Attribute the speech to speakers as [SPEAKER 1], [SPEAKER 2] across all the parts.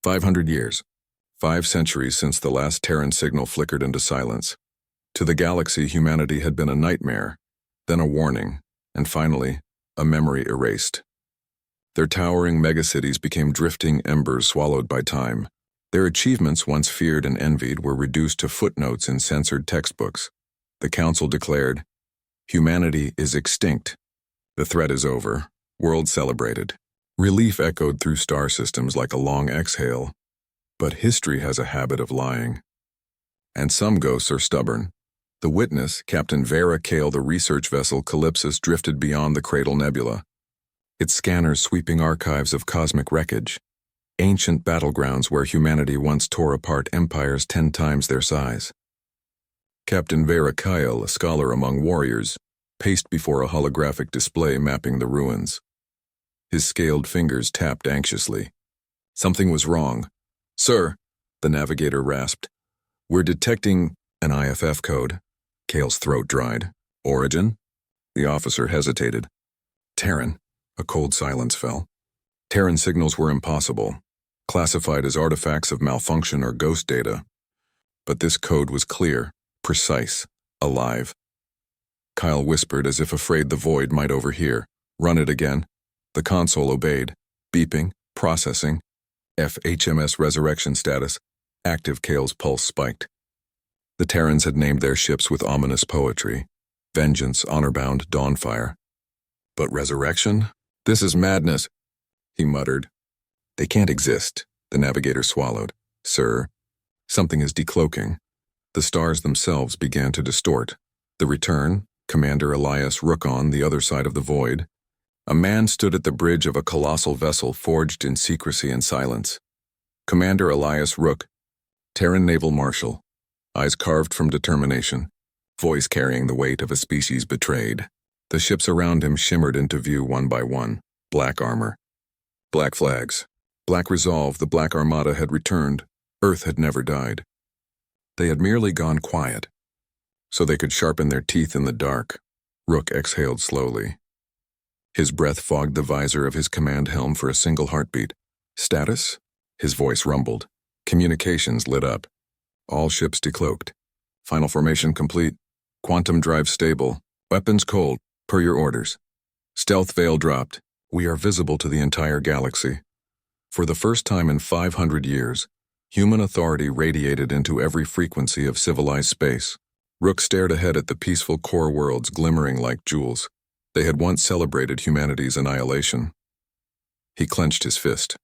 [SPEAKER 1] 500 years. 5 centuries since the last Terran signal flickered into silence. To the galaxy, humanity had been a nightmare, then a warning, and finally, a memory erased. Their towering megacities became drifting embers swallowed by time. Their achievements, once feared and envied, were reduced to footnotes in censored textbooks. The Council declared, "Humanity is extinct. The threat is over." World celebrated. Relief echoed through star systems like a long exhale. But history has a habit of lying. And some ghosts are stubborn. The witness, Captain Veyra Kael, the research vessel Calypsis, drifted beyond the Cradle Nebula, its scanners sweeping archives of cosmic wreckage, ancient battlegrounds where humanity once tore apart empires 10 times their size. Captain Veyra Kael, a scholar among warriors, paced before a holographic display mapping the ruins. His scaled fingers tapped anxiously. Something was wrong. "Sir," the navigator rasped, "we're detecting an IFF code." Kael's throat dried. "Origin?" The officer hesitated. "Terran." A cold silence fell. Terran signals were impossible, classified as artifacts of malfunction or ghost data. But this code was clear, precise, alive. Kael whispered as if afraid the void might overhear. "Run it again." The console obeyed. Beeping, processing. FHMS resurrection status. Active. Kael's pulse spiked. The Terrans had named their ships with ominous poetry. Vengeance, Honorbound, Dawnfire. But resurrection? "This is madness," he muttered. "They can't exist," the navigator swallowed. "Sir, something is decloaking." The stars themselves began to distort. The return, Commander Elias Rook on the other side of the void. A man stood at the bridge of a colossal vessel forged in secrecy and silence. Commander Elias Rook, Terran Naval Marshal, eyes carved from determination, voice carrying the weight of a species betrayed. The ships around him shimmered into view one by one. Black armor. Black flags. Black resolve. The Black Armada had returned. Earth had never died. They had merely gone quiet, so they could sharpen their teeth in the dark. Rook exhaled slowly. His breath fogged the visor of his command helm for a single heartbeat. "Status?" His voice rumbled. Communications lit up. All ships decloaked. "Final formation complete. Quantum drive stable. Weapons cold, per your orders." Stealth veil dropped. "We are visible to the entire galaxy." For the first time in 500 years, human authority radiated into every frequency of civilized space. Rook stared ahead at the peaceful core worlds glimmering like jewels. They had once celebrated humanity's annihilation. He clenched his fist.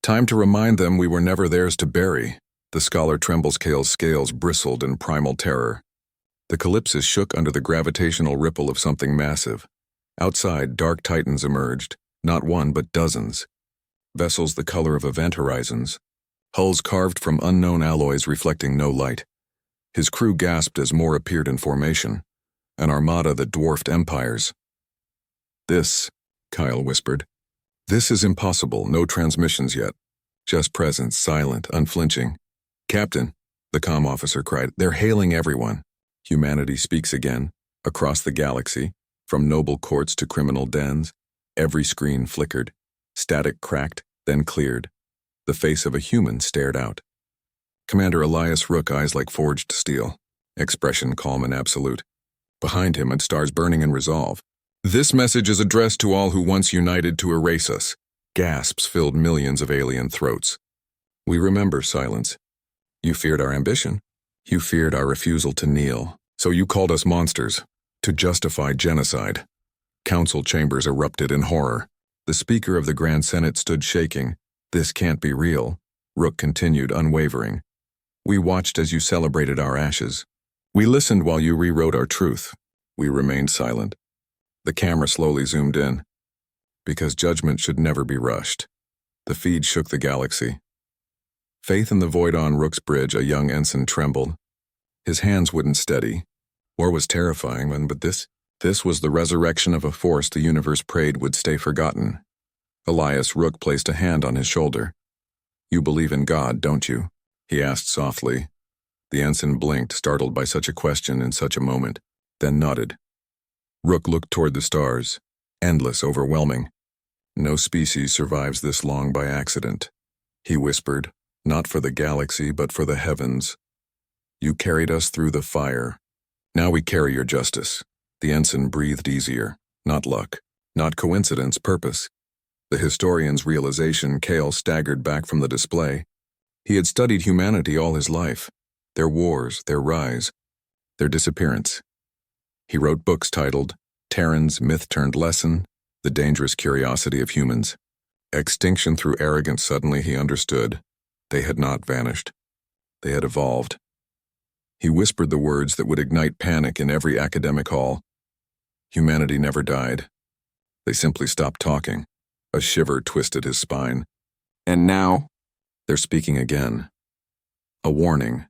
[SPEAKER 1] "Time to remind them we were never theirs to bury." The scholar trembles. Kael's scales bristled in primal terror. The Calypsis shook under the gravitational ripple of something massive. Outside, dark titans emerged, not one but dozens. Vessels the color of event horizons, hulls carved from unknown alloys reflecting no light. His crew gasped as more appeared in formation, an armada that dwarfed empires. "This," Kael whispered. "This is impossible. No transmissions yet. Just presence, silent, unflinching." "Captain," the comm officer cried, "they're hailing everyone." Humanity speaks again, across the galaxy, from noble courts to criminal dens. Every screen flickered. Static cracked, then cleared. The face of a human stared out. Commander Elias Rook, eyes like forged steel. Expression calm and absolute. Behind him, stars burning in resolve. "This message is addressed to all who once united to erase us." Gasps filled millions of alien throats. "We remember silence. You feared our ambition. You feared our refusal to kneel. So you called us monsters, to justify genocide." Council chambers erupted in horror. The Speaker of the Grand Senate stood shaking. "This can't be real." Rook continued, unwavering. "We watched as you celebrated our ashes. We listened while you rewrote our truth. We remained silent." The camera slowly zoomed in. Because judgment should never be rushed. The feed shook the galaxy. Faith in the void on Rook's bridge, a young ensign trembled. His hands wouldn't steady. War was terrifying, but this was the resurrection of a force the universe prayed would stay forgotten. Elias Rook placed a hand on his shoulder. "You believe in God, don't you?" he asked softly. The ensign blinked, startled by such a question in such a moment, then nodded. Rook looked toward the stars. Endless, overwhelming. No species survives this long by accident. He whispered, "Not for the galaxy, but for the heavens. You carried us through the fire. Now we carry your justice." The ensign breathed easier. Not luck. Not coincidence, purpose. The historian's realization, Kael staggered back from the display. He had studied humanity all his life. Their wars, their rise, their disappearance. He wrote books titled Terran's Myth-Turned-Lesson, The Dangerous Curiosity of Humans. Extinction through arrogance. Suddenly he understood. They had not vanished. They had evolved. He whispered the words that would ignite panic in every academic hall. Humanity never died. They simply stopped talking. A shiver twisted his spine. And now, they're speaking again. A warning.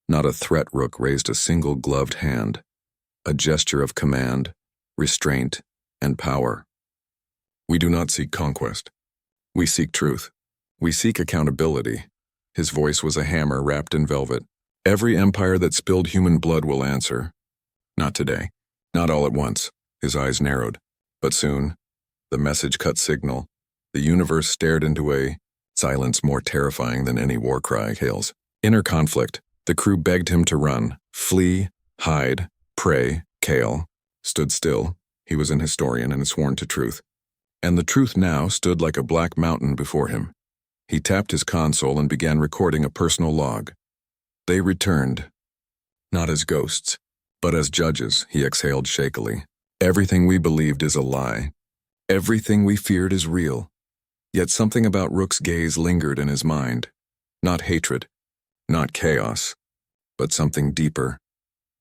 [SPEAKER 1] Not a threat. Rook raised a single gloved hand. A gesture of command, restraint, and power. We do not seek conquest. We seek truth. We seek accountability. His voice was a hammer wrapped in velvet. Every empire that spilled human blood will answer. Not today. Not all at once. His eyes narrowed. But soon, the message cut signal. The universe stared into a silence more terrifying than any war cry. Kael's inner conflict. The crew begged him to run, flee, hide, pray. Kael stood still. He was an historian and sworn to truth. And the truth now stood like a black mountain before him. He tapped his console and began recording a personal log. They returned. Not as ghosts, but as judges. He exhaled shakily. Everything we believed is a lie. Everything we feared is real. Yet something about Rook's gaze lingered in his mind. Not hatred, not chaos, but something deeper.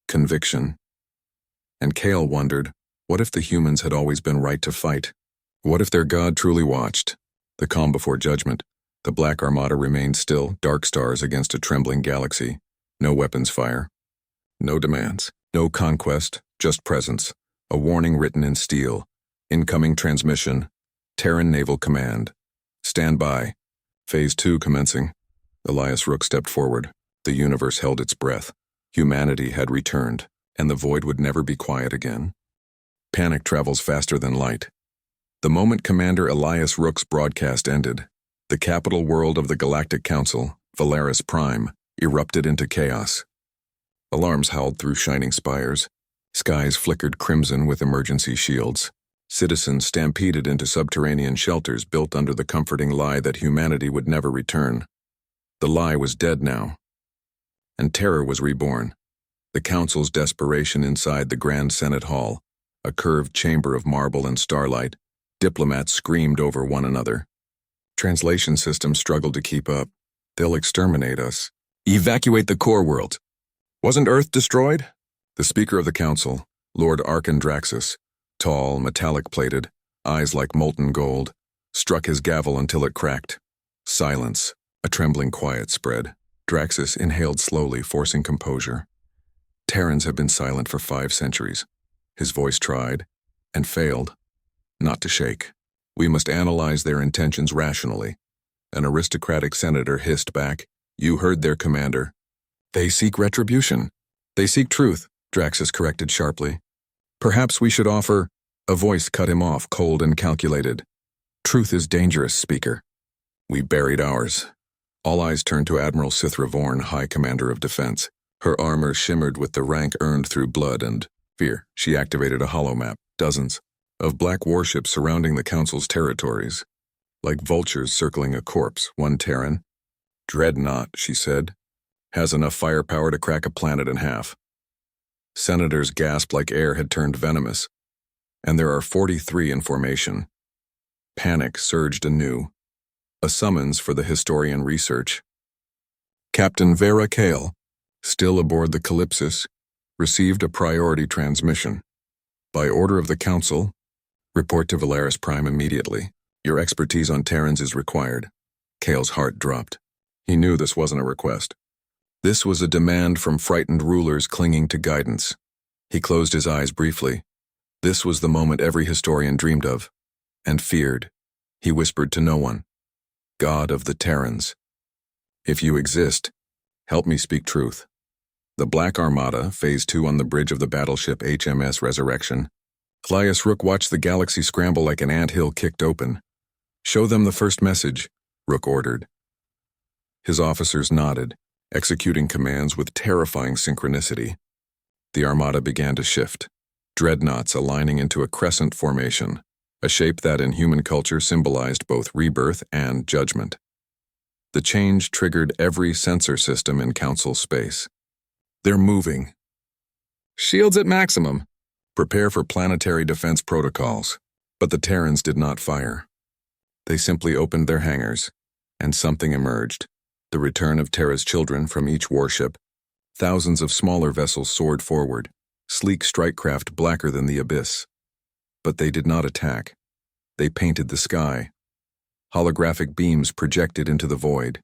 [SPEAKER 1] Conviction. And Kael wondered, what if the humans had always been right to fight? What if their God truly watched? The calm before judgment. The Black Armada remained still, dark stars against a trembling galaxy. No weapons fire. No demands. No conquest, just presence. A warning written in steel. Incoming transmission. Terran Naval Command. Stand by. Phase 2 commencing. Elias Rook stepped forward. The universe held its breath. Humanity had returned, and the void would never be quiet again. Panic travels faster than light. The moment Commander Elias Rook's broadcast ended, the capital world of the Galactic Council, Valaris Prime, erupted into chaos. Alarms howled through shining spires. Skies flickered crimson with emergency shields. Citizens stampeded into subterranean shelters built under the comforting lie that humanity would never return. The lie was dead now. And terror was reborn. The Council's desperation inside the Grand Senate Hall, a curved chamber of marble and starlight. Diplomats screamed over one another. Translation systems struggled to keep up. They'll exterminate us. Evacuate the core world. Wasn't Earth destroyed? The Speaker of the Council, Lord Arkandraxis, tall, metallic-plated, eyes like molten gold, struck his gavel until it cracked. Silence. A trembling quiet spread. Draxis inhaled slowly, forcing composure. Terrans have been silent for 5 centuries. His voice tried, and failed, not to shake. We must analyze their intentions rationally. An aristocratic senator hissed back, "You heard their commander." "They seek retribution. They seek truth," Draxis corrected sharply. "Perhaps we should offer—" A voice cut him off, cold and calculated. "Truth is dangerous, Speaker." "We buried ours." All eyes turned to Admiral Sithra Vorn, High Commander of Defense. Her armor shimmered with the rank earned through blood and fear. She activated a holomap, dozens of black warships surrounding the Council's territories. Like vultures circling a corpse, one Terran. "Dreadnought," she said, "has enough firepower to crack a planet in half." Senators gasped like air had turned venomous. And there are 43 in formation. Panic surged anew. A summons for the historian research. Captain Veyra Kael, still aboard the Calypsis, received a priority transmission. By order of the Council, report to Valaris Prime immediately. Your expertise on Terrans is required. Kael's heart dropped. He knew this wasn't a request. This was a demand from frightened rulers clinging to guidance. He closed his eyes briefly. This was the moment every historian dreamed of, and feared. He whispered to no one. "God of the Terrans, if you exist, help me speak truth." The Black Armada, Phase 2 on the bridge of the battleship HMS Resurrection. Elias Rook watched the galaxy scramble like an anthill kicked open. "Show them the first message," Rook ordered. His officers nodded, executing commands with terrifying synchronicity. The Armada began to shift, dreadnoughts aligning into a crescent formation, a shape that in human culture symbolized both rebirth and judgment. The change triggered every sensor system in Council space. They're moving. Shields at maximum. Prepare for planetary defense protocols. But the Terrans did not fire. They simply opened their hangars, and something emerged. The return of Terra's children from each warship. Thousands of smaller vessels soared forward, sleek strike craft blacker than the abyss. But they did not attack. They painted the sky. Holographic beams projected into the void.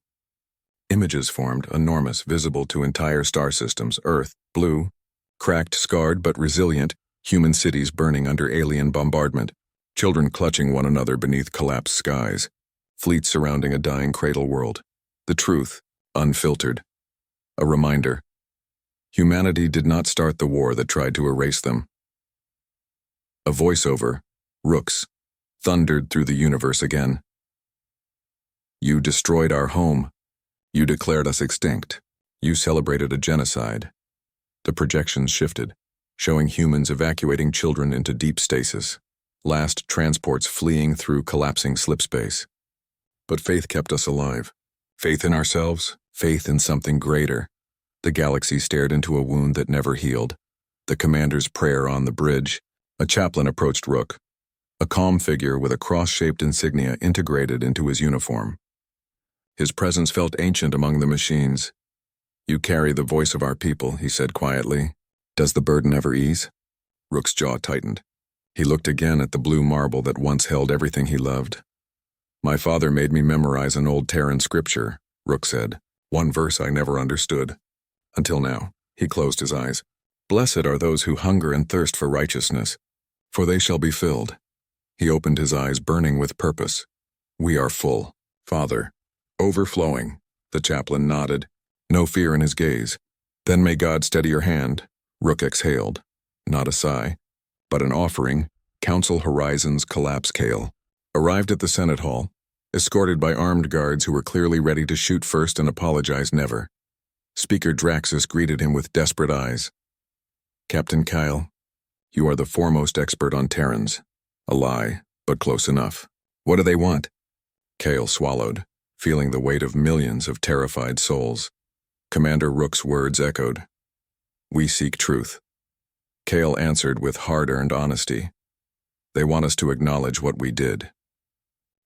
[SPEAKER 1] Images formed, enormous, visible to entire star systems, Earth, blue, cracked, scarred but resilient, human cities burning under alien bombardment, children clutching one another beneath collapsed skies, fleets surrounding a dying cradle world. The truth, unfiltered. A reminder. Humanity did not start the war that tried to erase them. A voiceover, Rooks, thundered through the universe again. You destroyed our home. You declared us extinct. You celebrated a genocide. The projections shifted, showing humans evacuating children into deep stasis, last transports fleeing through collapsing slipspace. But faith kept us alive. Faith in ourselves, faith in something greater. The galaxy stared into a wound that never healed. The commander's prayer on the bridge. A chaplain approached Rook, a calm figure with a cross-shaped insignia integrated into his uniform. His presence felt ancient among the machines. You carry the voice of our people, he said quietly. Does the burden ever ease? Rook's jaw tightened. He looked again at the blue marble that once held everything he loved. My father made me memorize an old Terran scripture, Rook said. One verse I never understood. Until now, he closed his eyes. Blessed are those who hunger and thirst for righteousness, for they shall be filled. He opened his eyes, burning with purpose. We are full, Father. Overflowing. The chaplain nodded, no fear in his gaze. Then may God steady your hand. Rook exhaled. Not a sigh, but an offering. Council Horizons Collapse Kael arrived at the Senate Hall, escorted by armed guards who were clearly ready to shoot first and apologize never. Speaker Draxus greeted him with desperate eyes. Captain Kael, you are the foremost expert on Terrans. A lie, but close enough. What do they want? Kael swallowed, feeling the weight of millions of terrified souls. Commander Rook's words echoed. We seek truth. Kael answered with hard-earned honesty. They want us to acknowledge what we did.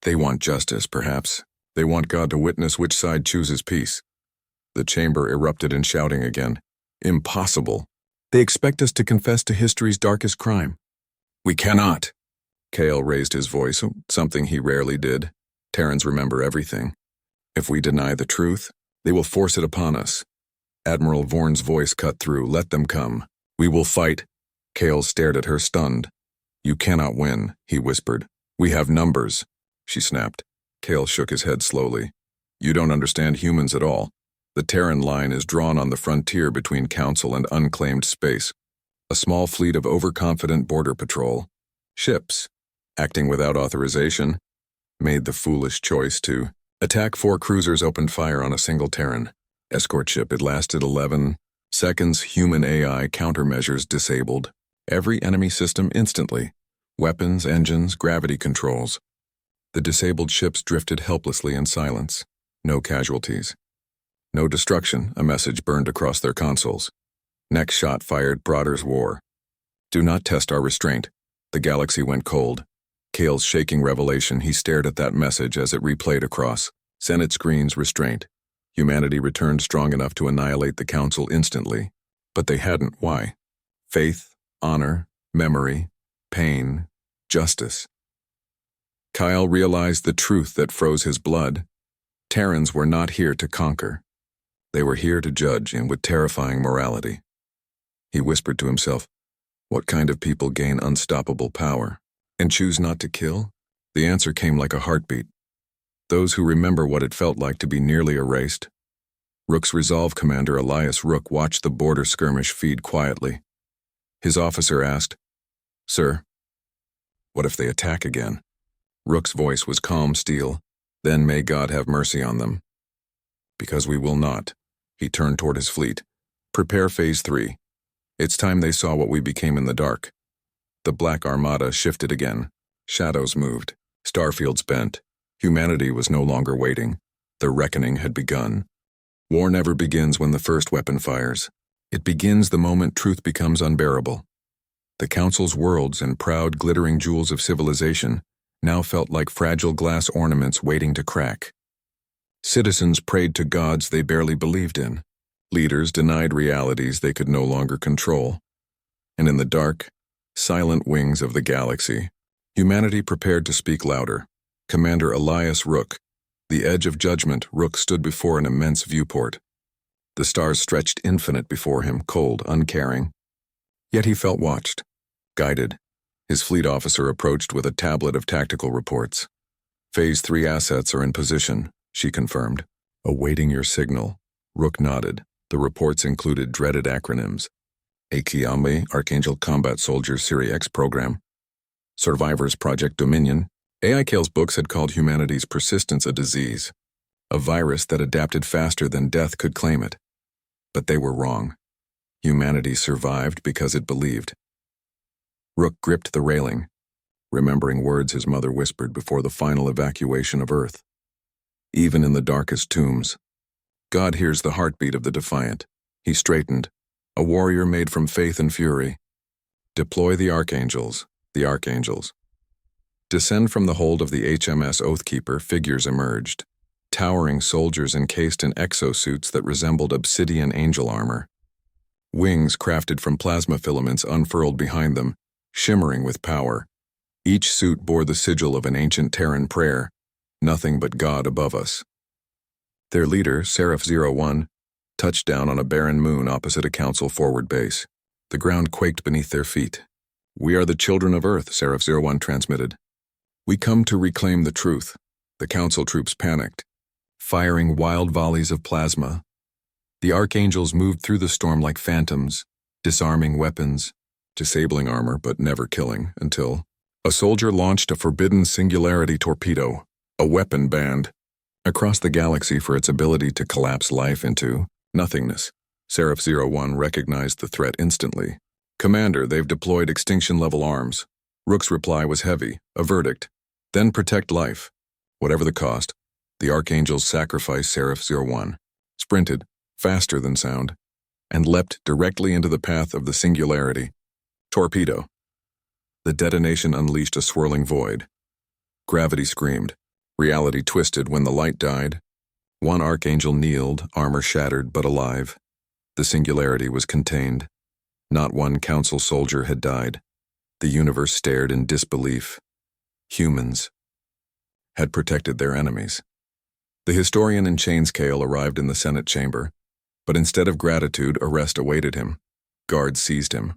[SPEAKER 1] They want justice, perhaps. They want God to witness which side chooses peace. The chamber erupted in shouting again. Impossible. They expect us to confess to history's darkest crime. We cannot. Kael raised his voice, something he rarely did. Terrans remember everything. If we deny the truth, they will force it upon us. Admiral Vorn's voice cut through. Let them come. We will fight. Kael stared at her, stunned. You cannot win, he whispered. We have numbers. She snapped. Kael shook his head slowly. You don't understand humans at all. The Terran line is drawn on the frontier between Council and unclaimed space. A small fleet of overconfident border patrol ships, acting without authorization, made the foolish choice to attack 4 cruisers opened fire on a single Terran. Escort ship. It lasted 11 seconds. Human AI countermeasures disabled. Every enemy system instantly. Weapons, engines, gravity controls. The disabled ships drifted helplessly in silence. No casualties. No destruction, a message burned across their consoles. Next shot fired Broder's war. Do not test our restraint. The galaxy went cold. Kael's shaking revelation, he stared at that message as it replayed across. Senate screens, restraint. Humanity returned strong enough to annihilate the Council instantly. But they hadn't. Why? Faith, honor, memory, pain, justice. Kael realized the truth that froze his blood. Terrans were not here to conquer. They were here to judge, and with terrifying morality. He whispered to himself, what kind of people gain unstoppable power and choose not to kill? The answer came like a heartbeat. Those who remember what it felt like to be nearly erased. Rook's Resolve Commander Elias Rook watched the border skirmish feed quietly. His officer asked, Sir, what if they attack again? Rook's voice was calm steel. Then may God have mercy on them. Because we will not. He turned toward his fleet. Prepare Phase 3. It's time they saw what we became in the dark. The Black Armada shifted again. Shadows moved. Starfields bent. Humanity was no longer waiting. The reckoning had begun. War never begins when the first weapon fires. It begins the moment truth becomes unbearable. The Council's worlds and proud glittering jewels of civilization now felt like fragile glass ornaments waiting to crack. Citizens prayed to gods they barely believed in. Leaders denied realities they could no longer control. And in the dark, silent wings of the galaxy, humanity prepared to speak louder. Commander Elias Rook, the edge of judgment, Rook stood before an immense viewport. The stars stretched infinite before him, cold, uncaring. Yet he felt watched, guided. His fleet officer approached with a tablet of tactical reports. Phase 3 assets are in position, she confirmed. Awaiting your signal. Rook nodded. The reports included dreaded acronyms. AKIAME, Archangel Combat Soldier Series X Program. Survivors Project Dominion. AI Kael's books had called humanity's persistence a disease, a virus that adapted faster than death could claim it. But they were wrong. Humanity survived because it believed. Rook gripped the railing, remembering words his mother whispered before the final evacuation of Earth. Even in the darkest tombs, God hears the heartbeat of the defiant. He straightened, a warrior made from faith and fury. Deploy the archangels, the archangels. Descend from the hold of the HMS Oathkeeper, figures emerged, towering soldiers encased in exosuits that resembled obsidian angel armor. Wings crafted from plasma filaments unfurled behind them, shimmering with power. Each suit bore the sigil of an ancient Terran prayer, nothing but God above us. Their leader, Seraph-01, touched down on a barren moon opposite a Council forward base. The ground quaked beneath their feet. We are the children of Earth, Seraph-01 transmitted. We come to reclaim the truth. The Council troops panicked, firing wild volleys of plasma. The archangels moved through the storm like phantoms, disarming weapons, disabling armor but never killing, until a soldier launched a forbidden singularity torpedo, a weapon banned across the galaxy for its ability to collapse life into nothingness. Seraph-01 recognized the threat instantly. Commander, they've deployed extinction-level arms. Rook's reply was heavy, a verdict. Then protect life. Whatever the cost, the archangels sacrificed Seraph-01, sprinted, faster than sound, and leapt directly into the path of the singularity. Torpedo. The detonation unleashed a swirling void. Gravity screamed. Reality twisted when the light died. One archangel kneeled, armor shattered but alive. The singularity was contained. Not one Council soldier had died. The universe stared in disbelief. Humans had protected their enemies. The historian in chains Kael arrived in the Senate chamber, but instead of gratitude, arrest awaited him. Guards seized him.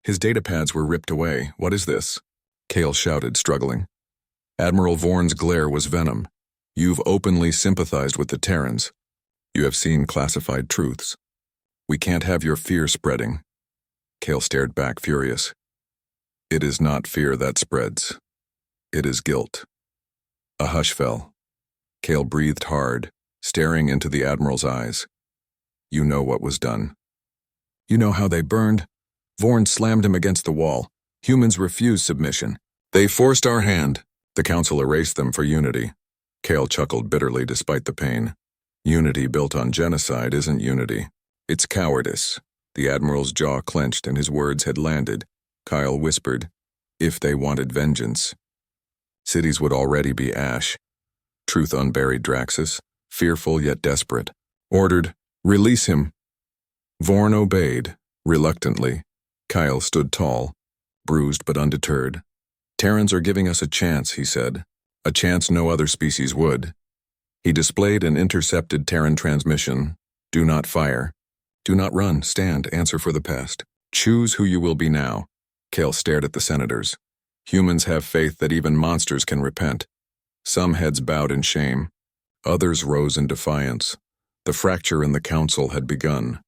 [SPEAKER 1] His datapads were ripped away. What is this? Kael shouted, struggling. Admiral Vorn's glare was venom. You've openly sympathized with the Terrans. You have seen classified truths. We can't have your fear spreading. Kael stared back, furious. It is not fear that spreads. It is guilt. A hush fell. Kael breathed hard, staring into the Admiral's eyes. You know what was done. You know how they burned? Vorn slammed him against the wall. Humans refused submission. They forced our hand. The Council erased them for unity. Kael chuckled bitterly despite the pain. Unity built on genocide isn't unity. It's cowardice. The Admiral's jaw clenched and his words had landed. Kael whispered, if they wanted vengeance. Cities would already be ash. Truth unburied Draxus, fearful yet desperate, ordered, release him. Vorn obeyed, reluctantly. Kael stood tall, bruised but undeterred. Terrans are giving us a chance, he said. A chance no other species would. He displayed an intercepted Terran transmission. Do not fire. Do not run, stand, answer for the past. Choose who you will be now. Kael stared at the senators. Humans have faith that even monsters can repent. Some heads bowed in shame. Others rose in defiance. The fracture in the Council had begun.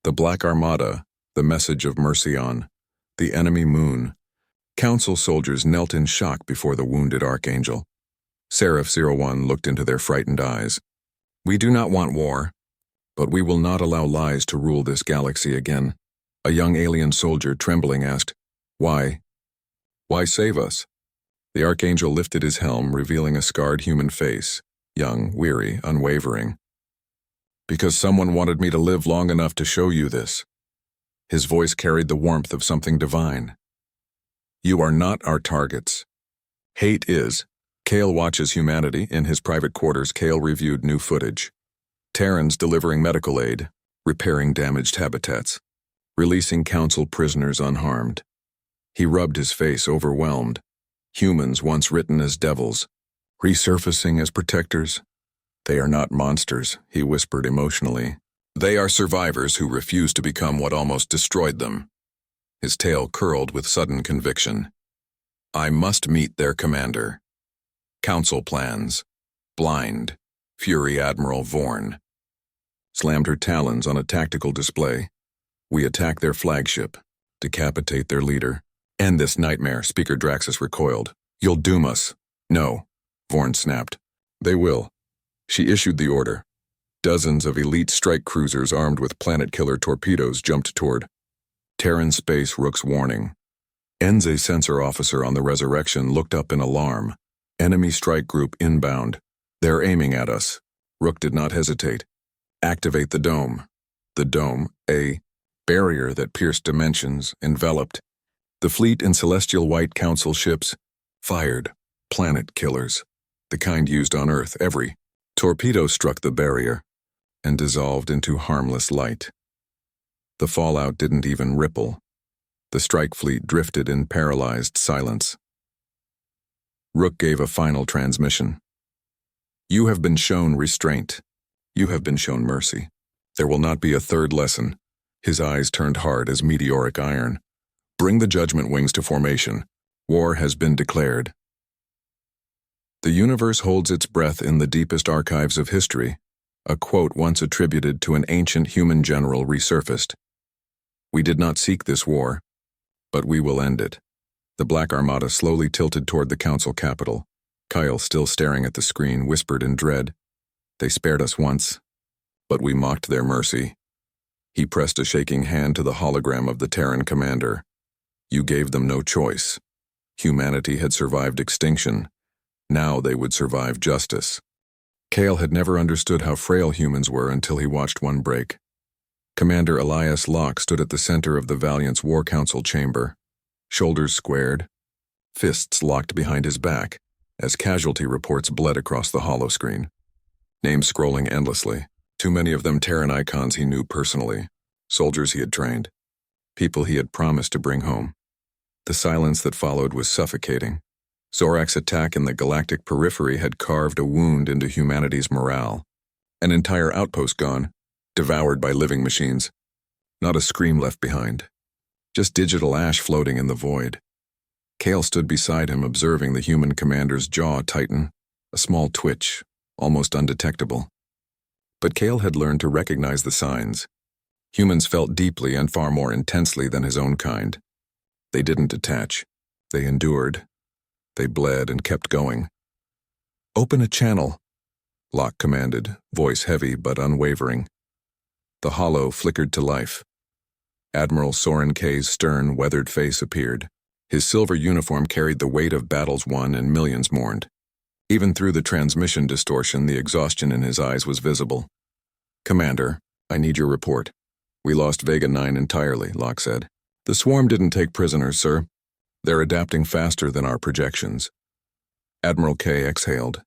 [SPEAKER 1] The Black Armada, the message of Mercion, the enemy moon. Council soldiers knelt in shock before the wounded archangel. Seraph-01 looked into their frightened eyes. We do not want war, but we will not allow lies to rule this galaxy again. A young alien soldier, trembling, asked, Why? Why save us? The Archangel lifted his helm, revealing a scarred human face, young, weary, unwavering. Because someone wanted me to live long enough to show you this. His voice carried the warmth of something divine. You are not our targets. Hate is. Kael watches humanity. In his private quarters, Kael reviewed new footage. Terrans delivering medical aid, repairing damaged habitats, releasing council prisoners unharmed. He rubbed his face, overwhelmed. Humans once written as devils, resurfacing as protectors. They are not monsters, he whispered emotionally. They are survivors who refuse to become what almost destroyed them. His tail curled with sudden conviction. I must meet their commander. Council plans. Blind. Fury Admiral Vorn. Slammed her talons on a tactical display. We attack their flagship. Decapitate their leader. End this nightmare, Speaker Draxus recoiled. You'll doom us. No, Vorn snapped. They will. She issued the order. Dozens of elite strike cruisers armed with planet-killer torpedoes jumped toward. Terran Space Rook's warning. Enze sensor officer on the Resurrection looked up in alarm. Enemy strike group inbound. They're aiming at us. Rook did not hesitate. Activate the dome. The dome, a barrier that pierced dimensions, enveloped. The fleet and Celestial White Council ships fired. Planet killers. The kind used on Earth. Every torpedo struck the barrier and dissolved into harmless light. The fallout didn't even ripple. The strike fleet drifted in paralyzed silence. Rook gave a final transmission. You have been shown restraint. You have been shown mercy. There will not be a third lesson. His eyes turned hard as meteoric iron. Bring the judgment wings to formation. War has been declared. The universe holds its breath in the deepest archives of history. A quote once attributed to an ancient human general resurfaced. We did not seek this war, but we will end it. The Black Armada slowly tilted toward the council capital. Kael, still staring at the screen, whispered in dread. They spared us once, but we mocked their mercy. He pressed a shaking hand to the hologram of the Terran commander. You gave them no choice. Humanity had survived extinction. Now they would survive justice. Kael had never understood how frail humans were until he watched one break. Commander Elias Locke stood at the center of the Valiant's War Council chamber, shoulders squared, fists locked behind his back, as casualty reports bled across the holoscreen. Names scrolling endlessly, too many of them Terran icons he knew personally, soldiers he had trained, people he had promised to bring home. The silence that followed was suffocating. Zorak's attack in the galactic periphery had carved a wound into humanity's morale. An entire outpost gone, devoured by living machines. Not a scream left behind. Just digital ash floating in the void. Kael stood beside him, observing the human commander's jaw tighten, a small twitch, almost undetectable. But Kael had learned to recognize the signs. Humans felt deeply and far more intensely than his own kind. They didn't detach. They endured. They bled and kept going. Open a channel, Locke commanded, voice heavy but unwavering. The hollow flickered to life. Admiral Soren K's stern, weathered face appeared. His silver uniform carried the weight of battles won and millions mourned. Even through the transmission distortion, the exhaustion in his eyes was visible. Commander, I need your report. We lost Vega 9 entirely, Locke said. The swarm didn't take prisoners, sir. They're adapting faster than our projections. Admiral K exhaled.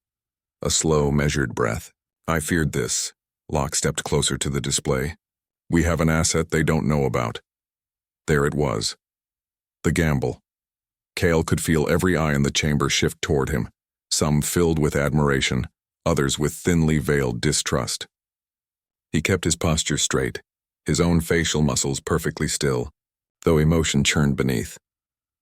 [SPEAKER 1] A slow, measured breath. I feared this. Locke stepped closer to the display. We have an asset they don't know about. There it was. The gamble. Kael could feel every eye in the chamber shift toward him, some filled with admiration, others with thinly veiled distrust. He kept his posture straight, his own facial muscles perfectly still, though emotion churned beneath.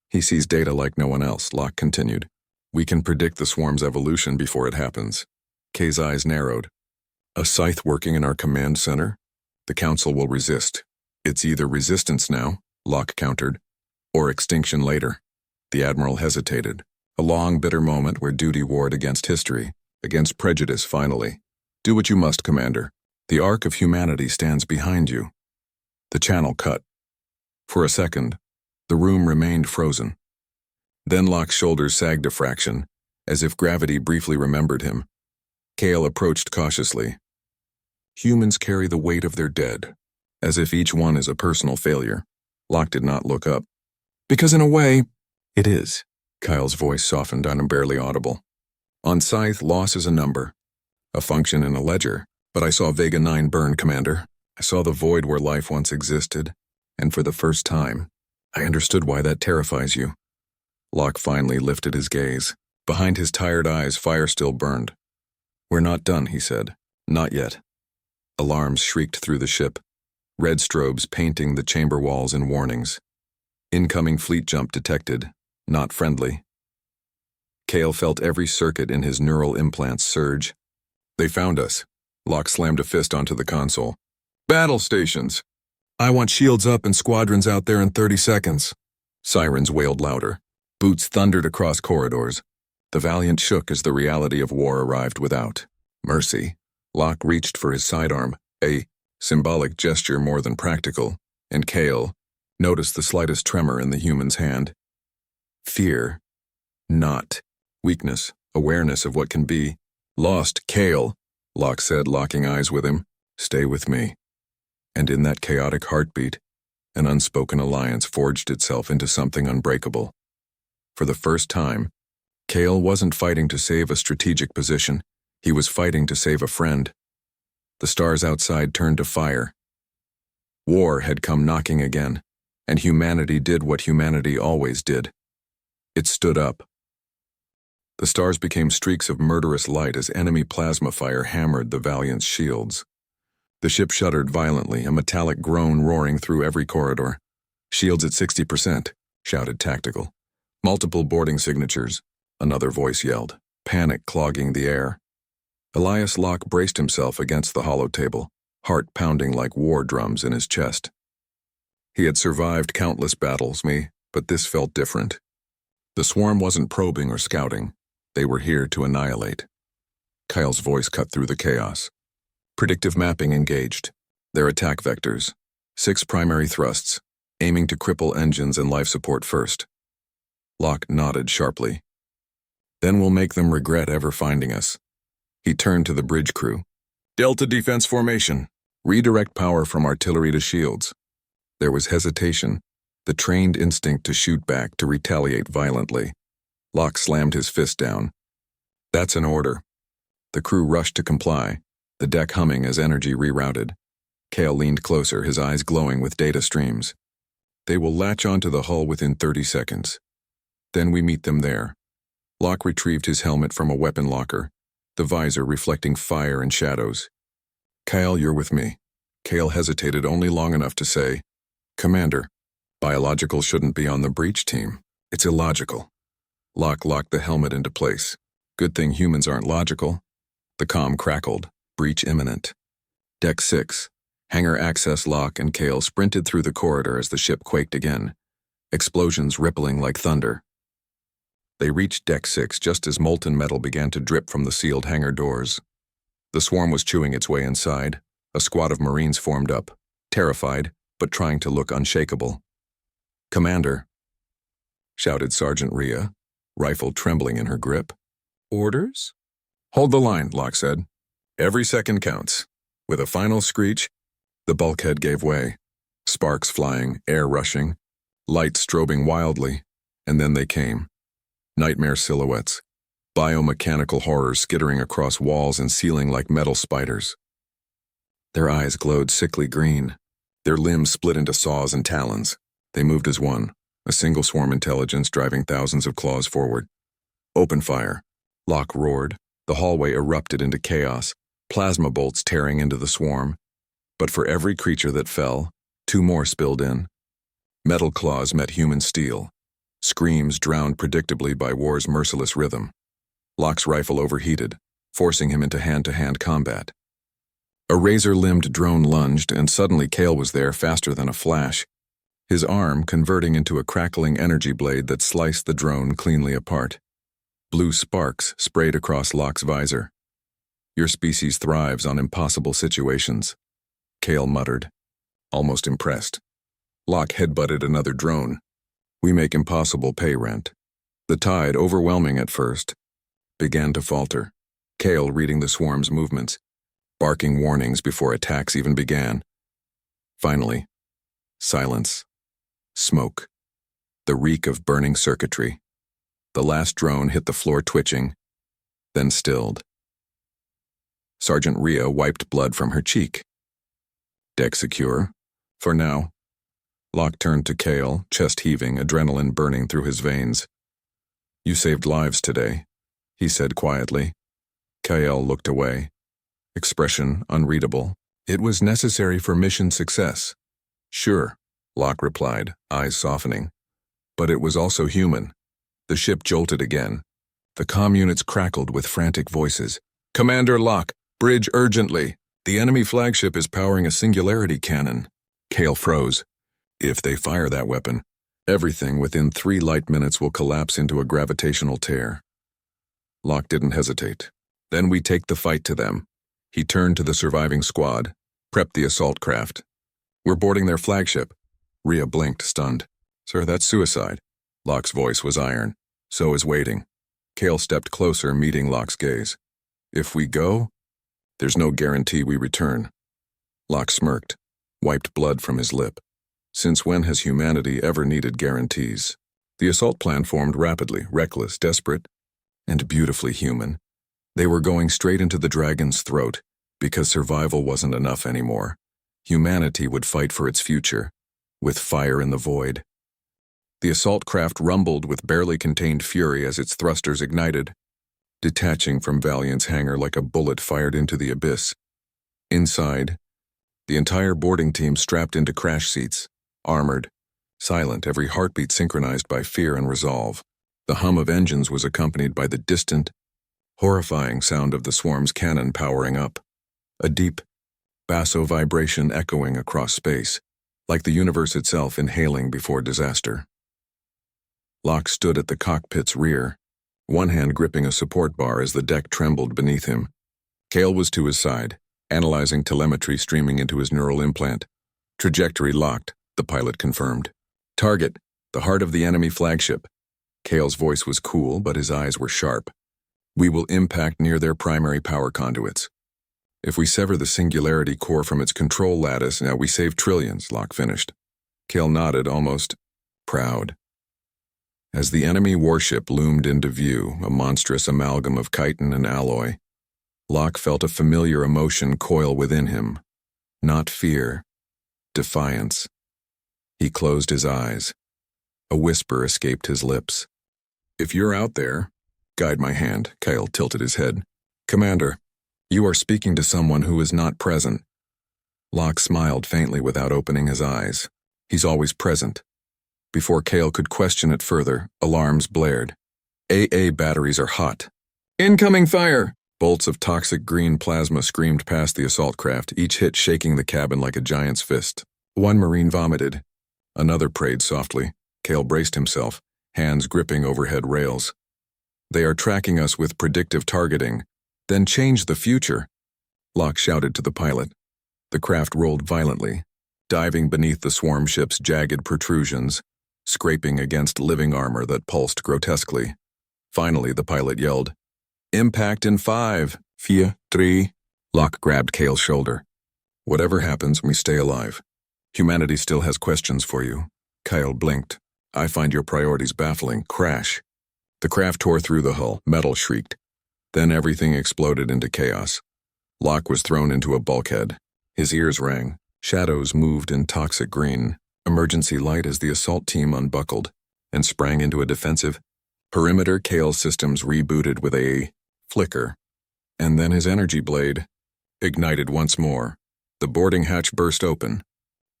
[SPEAKER 1] He sees data like no one else, Locke continued. We can predict the swarm's evolution before it happens. K's eyes narrowed. A scythe working in our command center? The Council will resist. It's either resistance now, Locke countered, or extinction later. The Admiral hesitated. A long, bitter moment where duty warred against history, against prejudice finally. Do what you must, Commander. The arc of humanity stands behind you. The channel cut. For a second, the room remained frozen. Then Locke's shoulders sagged a fraction, as if gravity briefly remembered him. Kael approached cautiously. Humans carry the weight of their dead, as if each one is a personal failure. Locke did not look up. Because in a way, it is. Kael's voice softened and barely audible. On Scythe, loss is a number, a function in a ledger. But I saw Vega 9 burn, Commander. I saw the void where life once existed, and for the first time, I understood why that terrifies you. Locke finally lifted his gaze. Behind his tired eyes, fire still burned. We're not done, he said. Not yet. Alarms shrieked through the ship, red strobes painting the chamber walls in warnings. Incoming fleet jump detected, not friendly. Kael felt every circuit in his neural implants surge. They found us. Locke slammed a fist onto the console. Battle stations! I want shields up and squadrons out there in 30 seconds. Sirens wailed louder. Boots thundered across corridors. The Valiant shook as the reality of war arrived without. Mercy. Locke reached for his sidearm, a symbolic gesture more than practical, and Kael noticed the slightest tremor in the human's hand. Fear. Not. Weakness. Awareness of what can be. Lost. Kael. Locke said, locking eyes with him, stay with me. And in that chaotic heartbeat, an unspoken alliance forged itself into something unbreakable. For the first time, Kael wasn't fighting to save a strategic position, he was fighting to save a friend. The stars outside turned to fire. War had come knocking again, and humanity did what humanity always did. It stood up. The stars became streaks of murderous light as enemy plasma fire hammered the Valiant's shields. The ship shuddered violently, a metallic groan roaring through every corridor. Shields at 60%, shouted Tactical. Multiple boarding signatures, another voice yelled, panic clogging the air. Elias Locke braced himself against the hollow table, heart pounding like war drums in his chest. He had survived countless battles, but this felt different. The swarm wasn't probing or scouting. They were here to annihilate. Kael's voice cut through the chaos. Predictive mapping engaged. Their attack vectors. 6 primary thrusts, aiming to cripple engines and life support first. Locke nodded sharply. Then we'll make them regret ever finding us. He turned to the bridge crew. Delta defense formation. Redirect power from artillery to shields. There was hesitation, the trained instinct to shoot back, to retaliate violently. Locke slammed his fist down. That's an order. The crew rushed to comply, the deck humming as energy rerouted. Kael leaned closer, his eyes glowing with data streams. They will latch onto the hull within 30 seconds. Then we meet them there. Locke retrieved his helmet from a weapon locker, the visor reflecting fire and shadows. Kael, you're with me. Kael hesitated only long enough to say, Commander, biological shouldn't be on the breach team. It's illogical. Locke locked the helmet into place. Good thing humans aren't logical. The comm crackled. Breach imminent. Deck 6. Hangar access lock and Kael sprinted through the corridor as the ship quaked again. Explosions rippling like thunder. They reached Deck 6 just as molten metal began to drip from the sealed hangar doors. The swarm was chewing its way inside. A squad of Marines formed up, terrified, but trying to look unshakable. Commander, shouted Sergeant Rhea, rifle trembling in her grip. Orders? Hold the line, Locke said. Every second counts. With a final screech, the bulkhead gave way. Sparks flying, air rushing, lights strobing wildly, and then they came. Nightmare silhouettes, biomechanical horrors skittering across walls and ceiling like metal spiders. Their eyes glowed sickly green. Their limbs split into saws and talons. They moved as one, a single swarm intelligence driving thousands of claws forward. Open fire. Locke roared. The hallway erupted into chaos, plasma bolts tearing into the swarm. But for every creature that fell, 2 more spilled in. Metal claws met human steel. Screams drowned predictably by war's merciless rhythm. Locke's rifle overheated, forcing him into hand-to-hand combat. A razor-limbed drone lunged, and suddenly Kael was there faster than a flash, his arm converting into a crackling energy blade that sliced the drone cleanly apart. Blue sparks sprayed across Locke's visor. Your species thrives on impossible situations, Kael muttered, almost impressed. Locke headbutted another drone. We make impossible pay rent. The tide, overwhelming at first, began to falter. Kael reading the swarm's movements, barking warnings before attacks even began. Finally, silence. Smoke. The reek of burning circuitry. The last drone hit the floor twitching, then stilled. Sergeant Rhea wiped blood from her cheek. Deck secure, for now. Locke turned to Kael, chest heaving, adrenaline burning through his veins. You saved lives today, he said quietly. Kael looked away, expression unreadable. It was necessary for mission success. Sure, Locke replied, eyes softening. But it was also human. The ship jolted again. The comm units crackled with frantic voices. Commander Locke, bridge urgently. The enemy flagship is powering a singularity cannon. Kael froze. If they fire that weapon, everything within 3 light minutes will collapse into a gravitational tear. Locke didn't hesitate. Then we take the fight to them. He turned to the surviving squad, prepped the assault craft. We're boarding their flagship. Rhea blinked, stunned. Sir, that's suicide. Locke's voice was iron. So is waiting. Kael stepped closer, meeting Locke's gaze. If we go, there's no guarantee we return. Locke smirked, wiped blood from his lip. Since when has humanity ever needed guarantees? The assault plan formed rapidly, reckless, desperate, and beautifully human. They were going straight into the dragon's throat, because survival wasn't enough anymore. Humanity would fight for its future, with fire in the void. The assault craft rumbled with barely contained fury as its thrusters ignited, detaching from Valiant's hangar like a bullet fired into the abyss. Inside, the entire boarding team strapped into crash seats, armored, silent, every heartbeat synchronized by fear and resolve. The hum of engines was accompanied by the distant, horrifying sound of the swarm's cannon powering up, a deep, basso vibration echoing across space, like the universe itself inhaling before disaster. Locke stood at the cockpit's rear, one hand gripping a support bar as the deck trembled beneath him. Kael was to his side, analyzing telemetry streaming into his neural implant. Trajectory locked, the pilot confirmed. Target, the heart of the enemy flagship. Kael's voice was cool, but his eyes were sharp. We will impact near their primary power conduits. If we sever the singularity core from its control lattice, now we save trillions, Locke finished. Kael nodded, almost proud. As the enemy warship loomed into view, a monstrous amalgam of chitin and alloy, Locke felt a familiar emotion coil within him. Not fear, defiance. He closed his eyes. A whisper escaped his lips. If you're out there, guide my hand, Kael tilted his head. Commander, you are speaking to someone who is not present. Locke smiled faintly without opening his eyes. He's always present. Before Kael could question it further, alarms blared. AA batteries are hot. Incoming fire! Bolts of toxic green plasma screamed past the assault craft, each hit shaking the cabin like a giant's fist. One Marine vomited. Another prayed softly. Kael braced himself, hands gripping overhead rails. They are tracking us with predictive targeting. Then change the future. Locke shouted to the pilot. The craft rolled violently, diving beneath the swarm ship's jagged protrusions, scraping against living armor that pulsed grotesquely. Finally, the pilot yelled, Impact in 5, 4, 3. Locke grabbed Kael's shoulder. Whatever happens, we stay alive. Humanity still has questions for you. Kael blinked. I find your priorities baffling. Crash. The craft tore through the hull. Metal shrieked. Then everything exploded into chaos. Locke was thrown into a bulkhead. His ears rang. Shadows moved in toxic green. Emergency light as the assault team unbuckled and sprang into a defensive perimeter. Kael's systems rebooted with a flicker. And then his energy blade ignited once more. The boarding hatch burst open,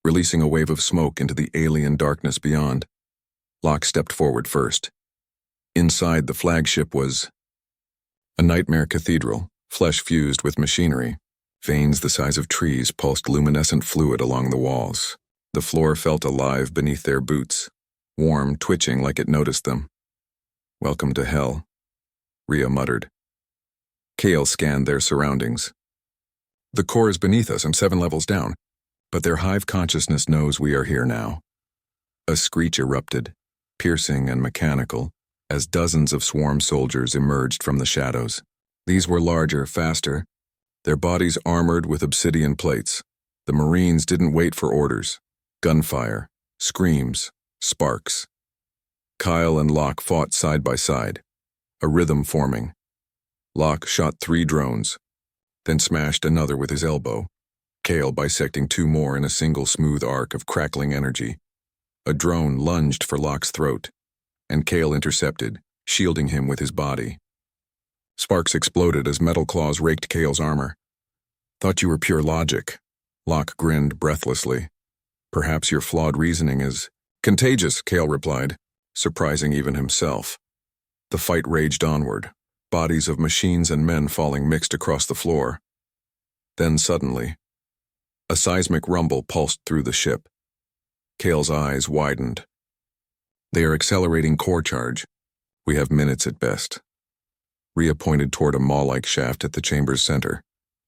[SPEAKER 1] releasing a wave of smoke into the alien darkness beyond. Locke stepped forward first. Inside the flagship was a nightmare cathedral, flesh fused with machinery. Veins the size of trees pulsed luminescent fluid along the walls. The floor felt alive beneath their boots, warm, twitching like it noticed them. Welcome to hell, Rhea muttered. Kael scanned their surroundings. The core is beneath us and 7 levels down, but their hive consciousness knows we are here now. A screech erupted, piercing and mechanical, as dozens of swarm soldiers emerged from the shadows. These were larger, faster, their bodies armored with obsidian plates. The Marines didn't wait for orders. Gunfire, screams, sparks. Kael and Locke fought side by side, a rhythm forming. Locke shot 3 drones, then smashed another with his elbow, Kael bisecting 2 more in a single smooth arc of crackling energy. A drone lunged for Locke's throat, and Kael intercepted, shielding him with his body. Sparks exploded as metal claws raked Kael's armor. "Thought you were pure logic." Locke grinned breathlessly. "Perhaps your flawed reasoning is contagious," Kael replied, surprising even himself. The fight raged onward, bodies of machines and men falling mixed across the floor. Then suddenly, a seismic rumble pulsed through the ship. Kael's eyes widened. "They are accelerating core charge. We have minutes at best." Rhea pointed toward a maw-like shaft at the chamber's center,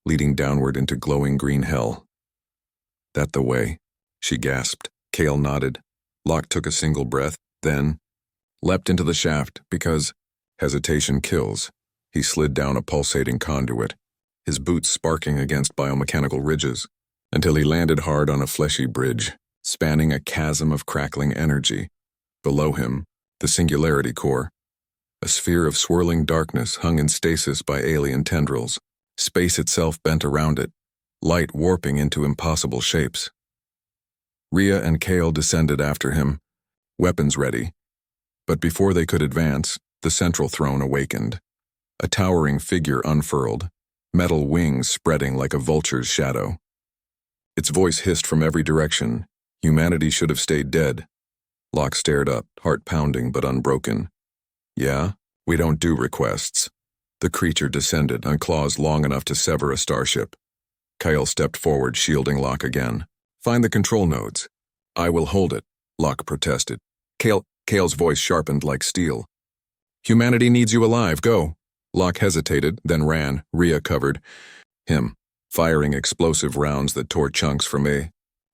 [SPEAKER 1] leading downward into glowing green hell. "That the way?" she gasped. Kael nodded. Locke took a single breath, then leapt into the shaft because hesitation kills. He slid down a pulsating conduit, his boots sparking against biomechanical ridges, until he landed hard on a fleshy bridge, spanning a chasm of crackling energy. Below him, the Singularity Core, a sphere of swirling darkness hung in stasis by alien tendrils, space itself bent around it, light warping into impossible shapes. Rhea and Kael descended after him, weapons ready, but before they could advance, the central throne awakened. A towering figure unfurled, metal wings spreading like a vulture's shadow. Its voice hissed from every direction, "Humanity should have stayed dead." Locke stared up, heart pounding but unbroken. "Yeah, we don't do requests." The creature descended on claws long enough to sever a starship. Kael stepped forward, shielding Locke again. "Find the control nodes." "I will hold it," Locke protested. Kael's voice sharpened like steel. "Humanity needs you alive, go." Locke hesitated, then ran, Rhea covered him, firing explosive rounds that tore chunks from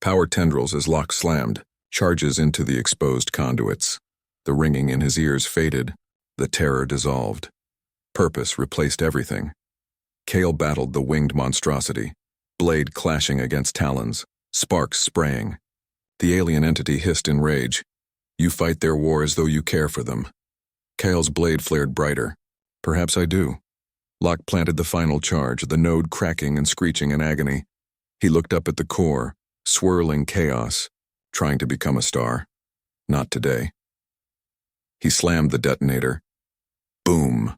[SPEAKER 1] power tendrils as Locke slammed, charges into the exposed conduits. The ringing in his ears faded, the terror dissolved. Purpose replaced everything. Kael battled the winged monstrosity, blade clashing against talons, sparks spraying. The alien entity hissed in rage. "You fight their war as though you care for them." Kael's blade flared brighter. "Perhaps I do." Locke planted the final charge, the node cracking and screeching in agony. He looked up at the core, swirling chaos, trying to become a star. Not today. He slammed the detonator. Boom.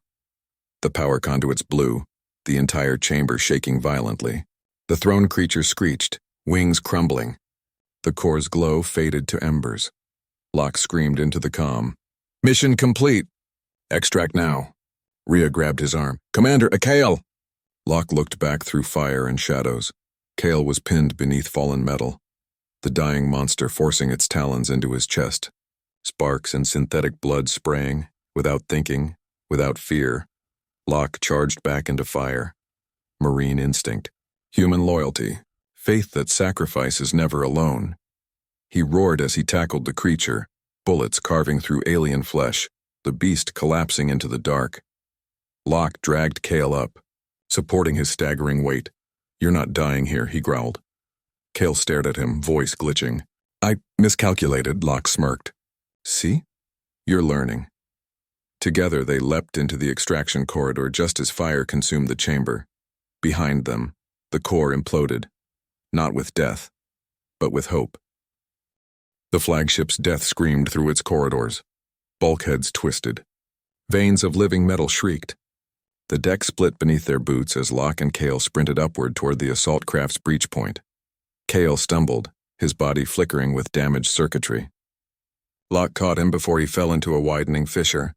[SPEAKER 1] The power conduits blew, the entire chamber shaking violently. The throne creature screeched, wings crumbling. The core's glow faded to embers. Locke screamed into the comm. "Mission complete. Extract now." Rhea grabbed his arm. "Commander, Kael!" Locke looked back through fire and shadows. Kael was pinned beneath fallen metal, the dying monster forcing its talons into his chest. Sparks and synthetic blood spraying, without thinking, without fear. Locke charged back into fire. Marine instinct, human loyalty, faith that sacrifice is never alone. He roared as he tackled the creature, bullets carving through alien flesh, the beast collapsing into the dark. Locke dragged Kael up, supporting his staggering weight. "You're not dying here," he growled. Kael stared at him, voice glitching. "I miscalculated," Locke smirked. "See? You're learning." Together they leapt into the extraction corridor just as fire consumed the chamber. Behind them, the core imploded, not with death, but with hope. The flagship's death screamed through its corridors. Bulkheads twisted. Veins of living metal shrieked. The deck split beneath their boots as Locke and Kael sprinted upward toward the assault craft's breach point. Kael stumbled, his body flickering with damaged circuitry. Locke caught him before he fell into a widening fissure.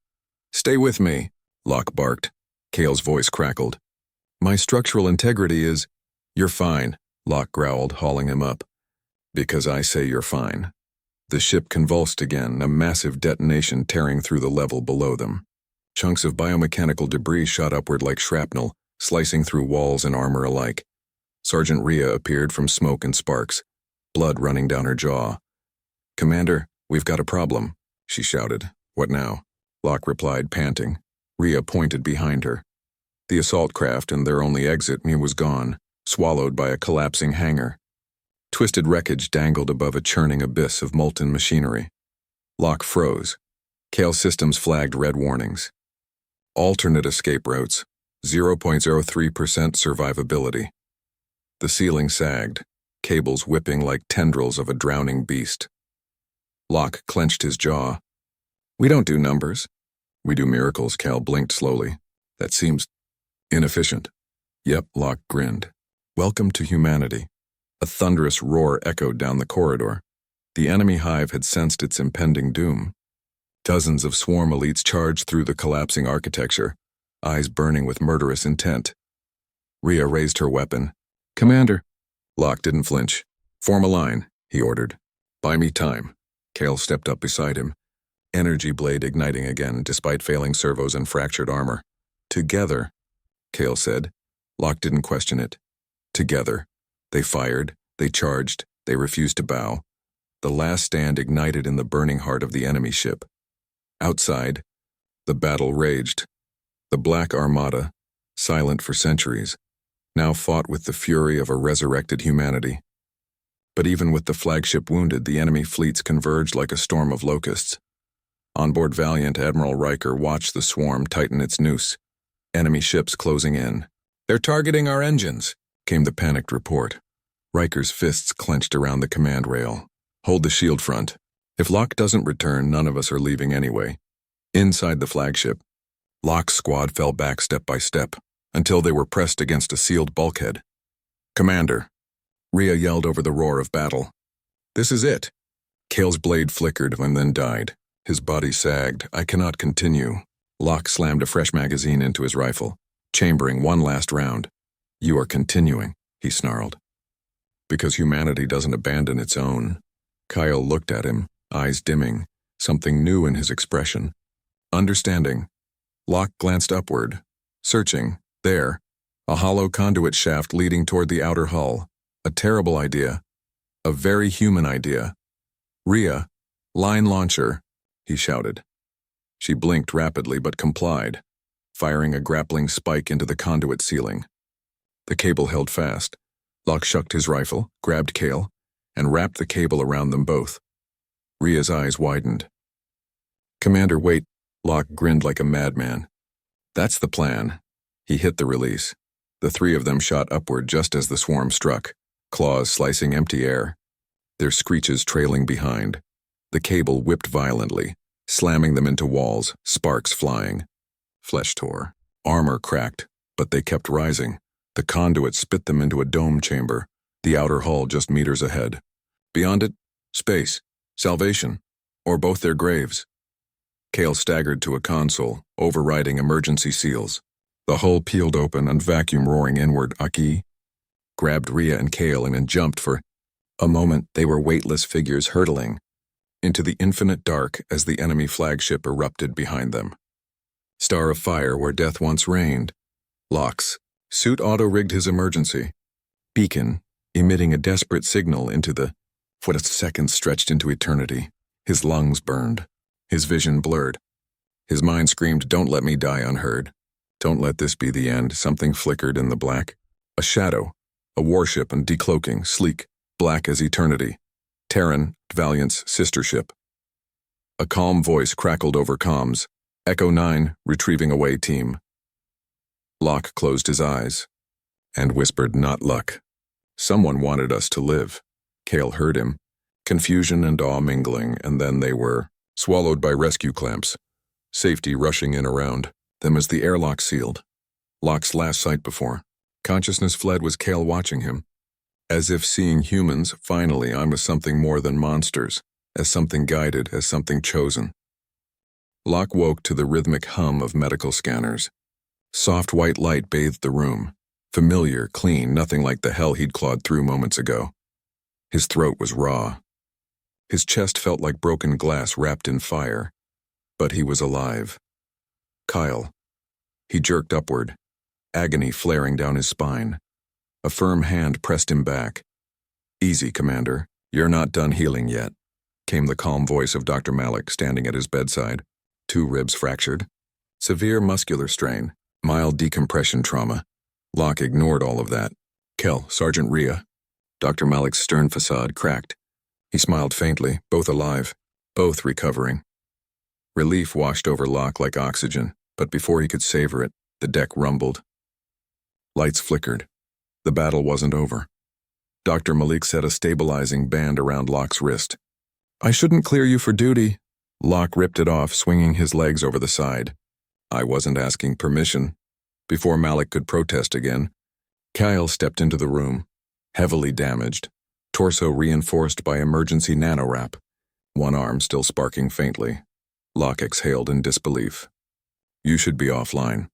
[SPEAKER 1] "Stay with me," Locke barked. Kael's voice crackled. "My structural integrity is—" "You're fine," Locke growled, hauling him up. "Because I say you're fine." The ship convulsed again, a massive detonation tearing through the level below them. Chunks of biomechanical debris shot upward like shrapnel, slicing through walls and armor alike. Sergeant Rhea appeared from smoke and sparks, blood running down her jaw. "Commander, we've got a problem," she shouted. "What now?" Locke replied, panting. Rhea pointed behind her. The assault craft and their only exit was gone, swallowed by a collapsing hangar. Twisted wreckage dangled above a churning abyss of molten machinery. Locke froze. Kael's systems flagged red warnings. Alternate escape routes, 0.03% survivability. The ceiling sagged, cables whipping like tendrils of a drowning beast. Locke clenched his jaw. "We don't do numbers. We do miracles," Kael blinked slowly. "That seems inefficient." "Yep," Locke grinned. "Welcome to humanity." A thunderous roar echoed down the corridor. The enemy hive had sensed its impending doom. Dozens of swarm elites charged through the collapsing architecture, eyes burning with murderous intent. Rhea raised her weapon. "Commander." Locke didn't flinch. "Form a line," he ordered. "Buy me time." Kael stepped up beside him, energy blade igniting again despite failing servos and fractured armor. "Together," Kael said. Locke didn't question it. Together. They fired, they charged, they refused to bow. The last stand ignited in the burning heart of the enemy ship. Outside, the battle raged. The Black Armada, silent for centuries, now fought with the fury of a resurrected humanity. But even with the flagship wounded, the enemy fleets converged like a storm of locusts. Onboard Valiant Admiral Riker watched the swarm tighten its noose. Enemy ships closing in. "They're targeting our engines," came the panicked report. Riker's fists clenched around the command rail. "Hold the shield front. If Locke doesn't return, none of us are leaving anyway." Inside the flagship, Locke's squad fell back step by step, until they were pressed against a sealed bulkhead. "Commander," Rhea yelled over the roar of battle. "This is it." Kael's blade flickered and then died. His body sagged. "I cannot continue." Locke slammed a fresh magazine into his rifle, chambering one last round. "You are continuing," he snarled. "Because humanity doesn't abandon its own." Kael looked at him, eyes dimming, something new in his expression. Understanding. Locke glanced upward, searching. There, a hollow conduit shaft leading toward the outer hull. A terrible idea. A very human idea. "Rhea, line launcher," he shouted. She blinked rapidly but complied, firing a grappling spike into the conduit ceiling. The cable held fast. Locke shucked his rifle, grabbed Kael, and wrapped the cable around them both. Rhea's eyes widened. "Commander, wait." Locke grinned like a madman. "That's the plan." He hit the release. The three of them shot upward just as the swarm struck, claws slicing empty air, their screeches trailing behind. The cable whipped violently, slamming them into walls, sparks flying. Flesh tore. Armor cracked, but they kept rising. The conduit spit them into a dome chamber, the outer hull just meters ahead. Beyond it, space, salvation, or both their graves. Kael staggered to a console, overriding emergency seals. The hull peeled open and vacuum roaring inward. Aki grabbed Rhea and Kael and jumped. For a moment, they were weightless figures hurtling into the infinite dark as the enemy flagship erupted behind them. Star of fire where death once reigned. Locke's suit auto-rigged his emergency beacon, emitting a desperate signal into the what a second stretched into eternity. His lungs burned. His vision blurred. His mind screamed, "Don't let me die unheard. Don't let this be the end." Something flickered in the black. A shadow, a warship and decloaking, sleek, black as eternity. Terran, Valiant's sister ship. A calm voice crackled over comms. "Echo 9, retrieving away team." Locke closed his eyes and whispered, "Not luck." Someone wanted us to live. Kael heard him. Confusion and awe mingling, and then they were swallowed by rescue clamps. Safety rushing in around them as the airlock sealed. Locke's last sight before consciousness fled was Kael watching him. As if seeing humans, finally I'm as something more than monsters, as something guided, as something chosen. Locke woke to the rhythmic hum of medical scanners. Soft white light bathed the room. Familiar, clean, nothing like the hell he'd clawed through moments ago. His throat was raw. His chest felt like broken glass wrapped in fire. But he was alive. Kael. He jerked upward. agony flaring down his spine. A firm hand pressed him back. "Easy, Commander. You're not done healing yet," came the calm voice of Dr. Malik standing at his bedside. 2 ribs fractured. Severe muscular strain. Mild decompression trauma. Locke ignored all of that. "Kael, Sergeant Rhea." Dr. Malik's stern facade cracked. He smiled faintly, both alive, both recovering. Relief washed over Locke like oxygen, but before he could savor it, the deck rumbled. Lights flickered. The battle wasn't over. Dr. Malik set a stabilizing band around Locke's wrist. "I shouldn't clear you for duty." Locke ripped it off, swinging his legs over the side. "I wasn't asking permission." Before Malik could protest again, Kael stepped into the room, heavily damaged, torso reinforced by emergency nanowrap, one arm still sparking faintly. Locke exhaled in disbelief. "You should be offline."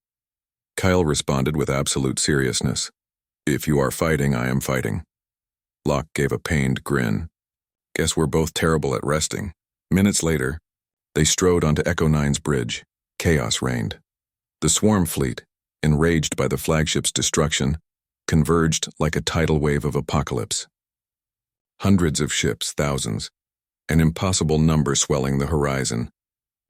[SPEAKER 1] Kael responded with absolute seriousness. "If you are fighting, I am fighting." Locke gave a pained grin. "Guess we're both terrible at resting." Minutes later, they strode onto Echo 9's bridge. Chaos reigned. The swarm fleet, enraged by the flagship's destruction, converged like a tidal wave of apocalypse. Hundreds of ships, thousands, an impossible number swelling the horizon.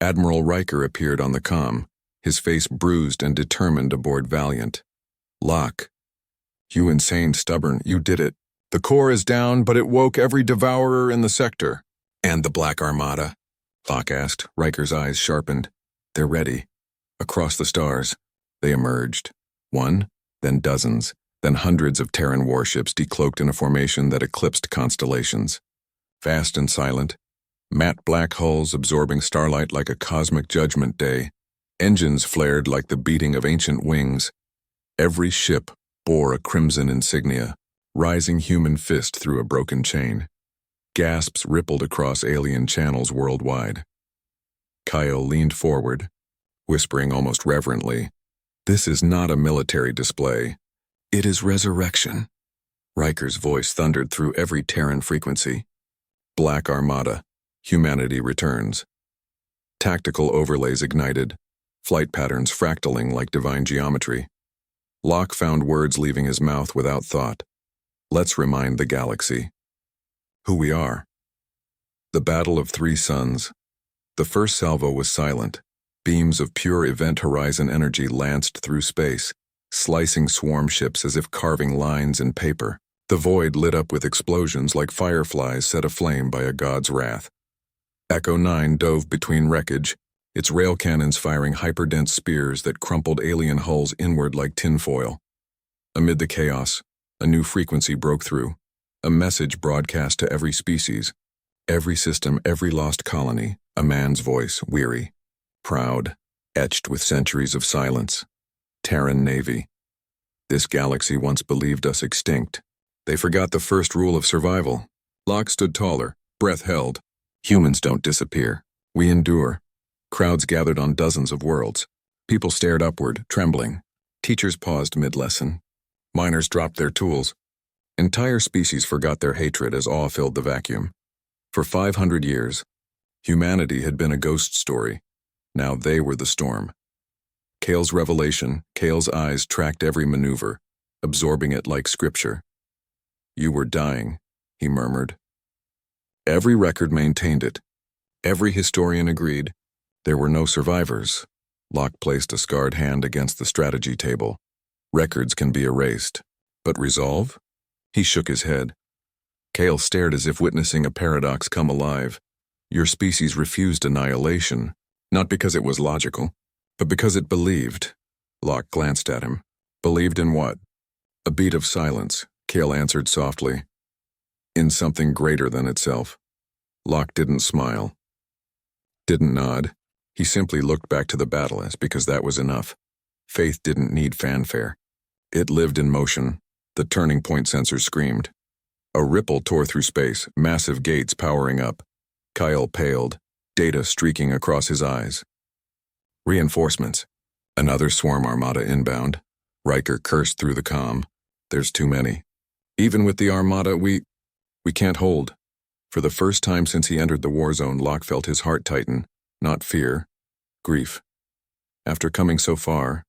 [SPEAKER 1] Admiral Riker appeared on the comm, his face bruised and determined aboard Valiant. "Locke, you insane stubborn, you did it. The core is down, but it woke every devourer in the sector." "And the Black Armada?" Locke asked, Riker's eyes sharpened. "They're ready." Across the stars, they emerged. One, then dozens, then hundreds of Terran warships decloaked in a formation that eclipsed constellations. Vast and silent, matte black hulls absorbing starlight like a cosmic judgment day. Engines flared like the beating of ancient wings. Every ship bore a crimson insignia, rising human fist through a broken chain. Gasps rippled across alien channels worldwide. Kael leaned forward, whispering almost reverently, "This is not a military display. It is resurrection." Riker's voice thundered through every Terran frequency. "Black Armada. Humanity returns." Tactical overlays ignited, flight patterns fractaling like divine geometry. Locke found words leaving his mouth without thought. "Let's remind the galaxy who we are." The Battle of 3 Suns. The first salvo was silent. Beams of pure event horizon energy lanced through space, slicing swarm ships as if carving lines in paper. The void lit up with explosions like fireflies set aflame by a god's wrath. Echo 9 dove between wreckage, its rail cannons firing hyperdense spears that crumpled alien hulls inward like tinfoil. Amid the chaos, a new frequency broke through, a message broadcast to every species, every system, every lost colony, a man's voice, weary, proud, etched with centuries of silence. Terran Navy. This galaxy once believed us extinct. They forgot the first rule of survival. Locke stood taller, breath held. Humans don't disappear. We endure. Crowds gathered on dozens of worlds. People stared upward, trembling. Teachers paused mid-lesson. Miners dropped their tools. Entire species forgot their hatred as awe filled the vacuum. For 500 years, humanity had been a ghost story. Now they were the storm. Kael's revelation, Kael's eyes tracked every maneuver, absorbing it like scripture. "You were dying," he murmured. Every record maintained it. Every historian agreed. There were no survivors. Locke placed a scarred hand against the strategy table. Records can be erased. But resolve? He shook his head. Kael stared as if witnessing a paradox come alive. Your species refused annihilation, not because it was logical, but because it believed. Locke glanced at him. Believed in what? A beat of silence. Kael answered softly. In something greater than itself. Locke didn't smile. Didn't nod. He simply looked back to the battle as because that was enough. Faith didn't need fanfare. It lived in motion. The turning point sensor screamed. A ripple tore through space, massive gates powering up. Kael paled, data streaking across his eyes. Reinforcements. Another swarm armada inbound. Riker cursed through the comm. There's too many. Even with the armada, we can't hold. For the first time since he entered the war zone, Locke felt his heart tighten. Not fear, grief. After coming so far,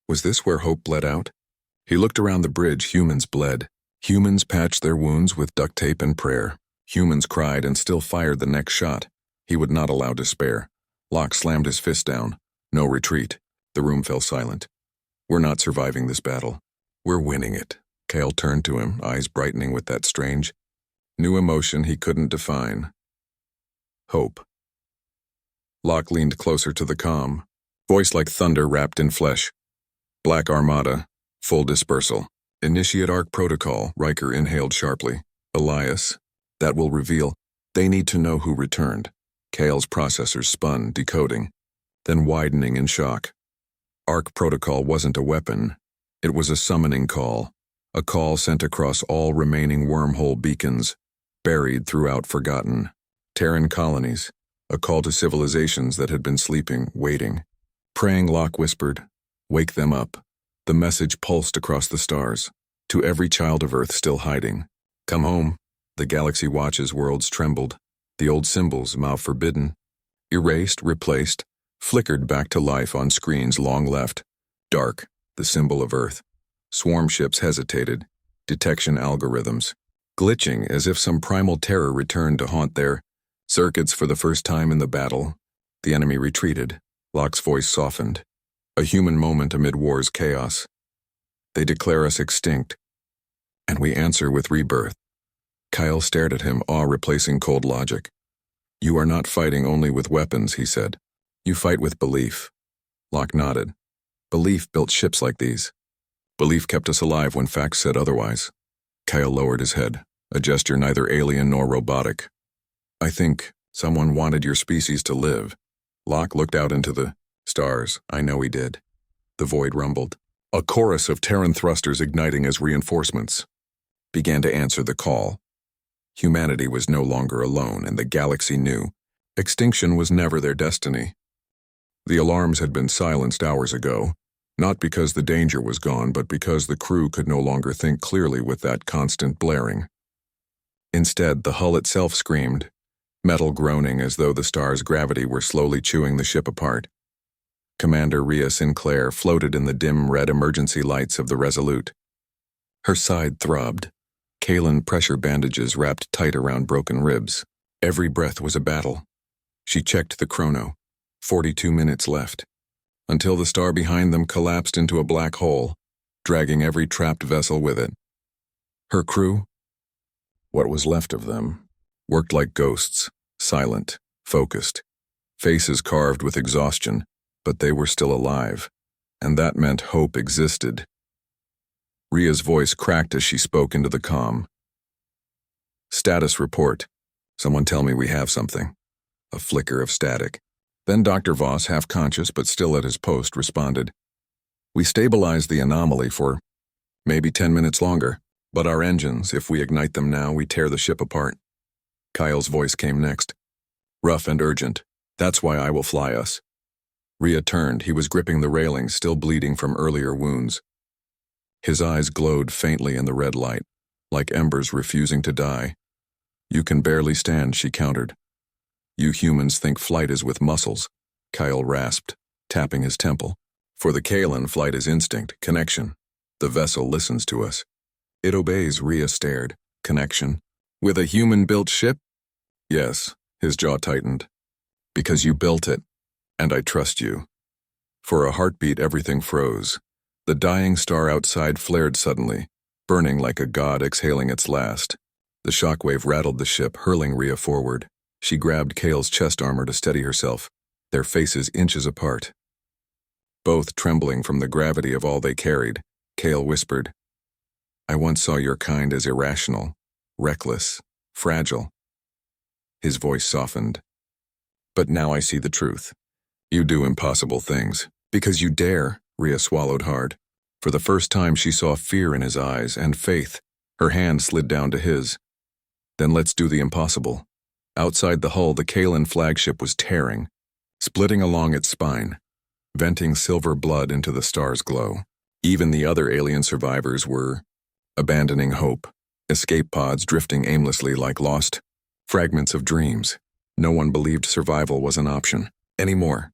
[SPEAKER 1] Was this where hope bled out? He looked around the bridge. Humans bled. Humans patched their wounds with duct tape and prayer. Humans cried and still fired the next shot. He would not allow despair. Locke slammed his fist down. No retreat. The room fell silent. We're not surviving this battle. We're winning it. Kael turned to him, eyes brightening with that strange, new emotion he couldn't define. Hope. Locke leaned closer to the comm, voice like thunder wrapped in flesh. Black Armada, full dispersal. Initiate ARC protocol, Riker inhaled sharply. Elias, that will reveal. They need to know who returned. Kael's processors spun, decoding, then widening in shock. ARC protocol wasn't a weapon. It was a summoning call. A call sent across all remaining wormhole beacons, buried throughout forgotten Terran colonies. A call to civilizations that had been sleeping, waiting. Praying, Locke whispered, "Wake them up." The message pulsed across the stars, to every child of Earth still hiding. Come home. The Galaxy Watch's worlds trembled. The old symbols, Mao forbidden, erased, replaced, flickered back to life on screens long left. Dark, the symbol of Earth. Swarm ships hesitated, detection algorithms, glitching as if some primal terror returned to haunt their circuits for the first time in the battle. The enemy retreated. Locke's voice softened. A human moment amid war's chaos. They declare us extinct, and we answer with rebirth. Kael stared at him, awe replacing cold logic. You are not fighting only with weapons, he said. You fight with belief. Locke nodded. Belief built ships like these. Belief kept us alive when facts said otherwise. Kael lowered his head, a gesture neither alien nor robotic. I think someone wanted your species to live. Locke looked out into the stars. I know he did. The void rumbled. A chorus of Terran thrusters igniting as reinforcements began to answer the call. Humanity was no longer alone, and the galaxy knew. Extinction was never their destiny. The alarms had been silenced hours ago, not because the danger was gone, but because the crew could no longer think clearly with that constant blaring. Instead, the hull itself screamed, metal groaning as though the star's gravity were slowly chewing the ship apart. Commander Rhea Sinclair floated in the dim red emergency lights of the Resolute. Her side throbbed. Kaelan pressure bandages wrapped tight around broken ribs. Every breath was a battle. She checked the chrono. 42 minutes left. Until the star behind them collapsed into a black hole, dragging every trapped vessel with it. Her crew, what was left of them, worked like ghosts, silent, focused, faces carved with exhaustion, but they were still alive, and that meant hope existed. Rhea's voice cracked as she spoke into the comm. Status report. Someone tell me we have something. A flicker of static. Then Dr. Voss, half conscious but still at his post, responded. We stabilized the anomaly for maybe 10 minutes longer, but our engines, if we ignite them now, we tear the ship apart. Kael's voice came next. Rough and urgent. That's why I will fly us. Rhea turned. He was gripping the railing, still bleeding from earlier wounds. His eyes glowed faintly in the red light, like embers refusing to die. You can barely stand, she countered. You humans think flight is with muscles, Kael rasped, tapping his temple. For the Kaelan, flight is instinct, connection. The vessel listens to us. It obeys, Rhea stared. Connection? With a human-built ship? Yes, his jaw tightened. Because you built it, and I trust you. For a heartbeat, everything froze. The dying star outside flared suddenly, burning like a god exhaling its last. The shockwave rattled the ship, hurling Rhea forward. She grabbed Kael's chest armor to steady herself, their faces inches apart. Both trembling from the gravity of all they carried, Kael whispered, I once saw your kind as irrational, reckless, fragile. His voice softened. But now I see the truth. You do impossible things. Because you dare, Rhea swallowed hard. For the first time she saw fear in his eyes and faith. Her hand slid down to his. Then let's do the impossible. Outside the hull, the Kaelan flagship was tearing, splitting along its spine, venting silver blood into the star's glow. Even the other alien survivors were abandoning hope, escape pods drifting aimlessly like lost fragments of dreams. No one believed survival was an option anymore,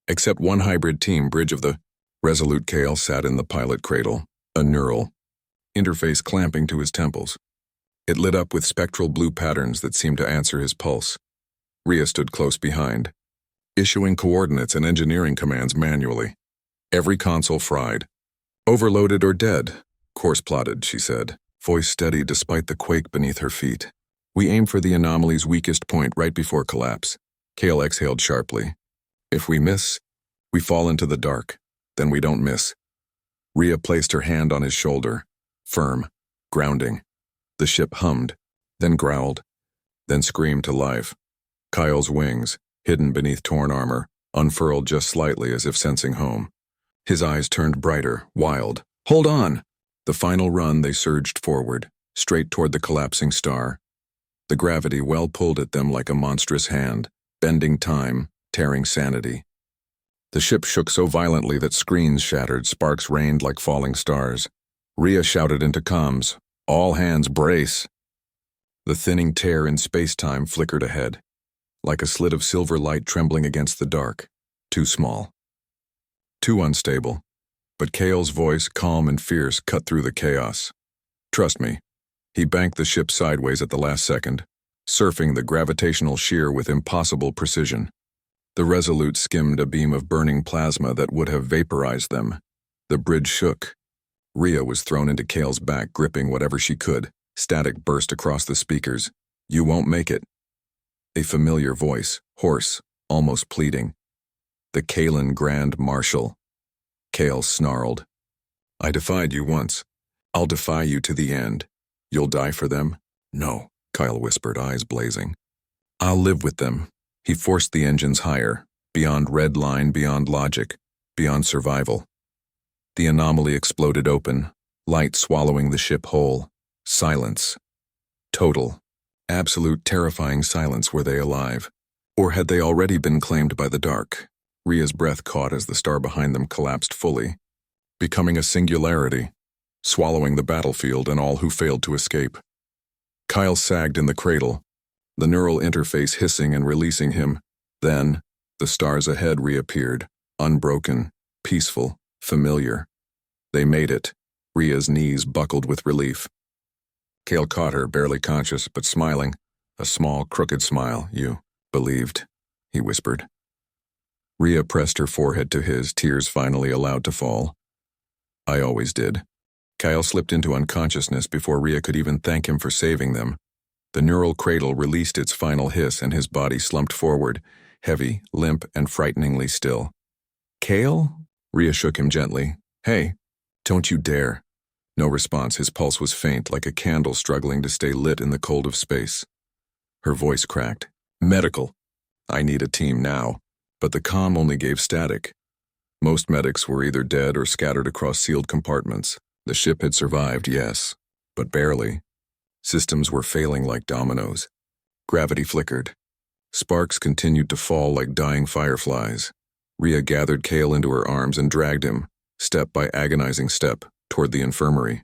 [SPEAKER 1] except one hybrid team, Bridge of the Resolute Kael sat in the pilot cradle, a neural interface clamping to his temples. It lit up with spectral blue patterns that seemed to answer his pulse. Rhea stood close behind, issuing coordinates and engineering commands manually. Every console fried. Overloaded or dead. Course plotted, she said, voice steady despite the quake beneath her feet. We aim for the anomaly's weakest point right before collapse. Kael exhaled sharply. If we miss, we fall into the dark. Then we don't miss. Rhea placed her hand on his shoulder. Firm. Grounding. The ship hummed, then growled, then screamed to life. Kael's wings, hidden beneath torn armor, unfurled just slightly as if sensing home. His eyes turned brighter, wild. Hold on! The final run, they surged forward, straight toward the collapsing star. The gravity well pulled at them like a monstrous hand, bending time, tearing sanity. The ship shook so violently that screens shattered, sparks rained like falling stars. Rhea shouted into comms, "All hands brace!" The thinning tear in space-time flickered ahead, like a slit of silver light trembling against the dark. Too small. Too unstable. But Kael's voice, calm and fierce, cut through the chaos. Trust me. He banked the ship sideways at the last second, surfing the gravitational shear with impossible precision. The Resolute skimmed a beam of burning plasma that would have vaporized them. The bridge shook. Rhea was thrown into Kael's back, gripping whatever she could. Static burst across the speakers. You won't make it. A familiar voice, hoarse, almost pleading. The Kaelan Grand Marshal. Kael snarled. I defied you once. I'll defy you to the end. You'll die for them? No, Kael whispered, eyes blazing. I'll live with them. He forced the engines higher, beyond red line, beyond logic, beyond survival. The anomaly exploded open, light swallowing the ship whole. Silence. Total. Absolute terrifying silence. Were they alive? Or had they already been claimed by the dark? Rhea's breath caught as the star behind them collapsed fully, becoming a singularity, swallowing the battlefield and all who failed to escape. Kael sagged in the cradle, the neural interface hissing and releasing him. Then, the stars ahead reappeared, unbroken, peaceful, familiar. They made it. Rhea's knees buckled with relief. Kael caught her, barely conscious, but smiling. A small, crooked smile. You believed, he whispered. Rhea pressed her forehead to his, tears finally allowed to fall. I always did. Kael slipped into unconsciousness before Rhea could even thank him for saving them. The neural cradle released its final hiss and his body slumped forward, heavy, limp, and frighteningly still. Kael? Rhea shook him gently. Hey, don't you dare. No response. His pulse was faint, like a candle struggling to stay lit in the cold of space. Her voice cracked. Medical. I need a team now. But the comm only gave static. Most medics were either dead or scattered across sealed compartments. The ship had survived, yes, but barely. Systems were failing like dominoes. Gravity flickered. Sparks continued to fall like dying fireflies. Rhea gathered Kael into her arms and dragged him, step by agonizing step, toward the infirmary.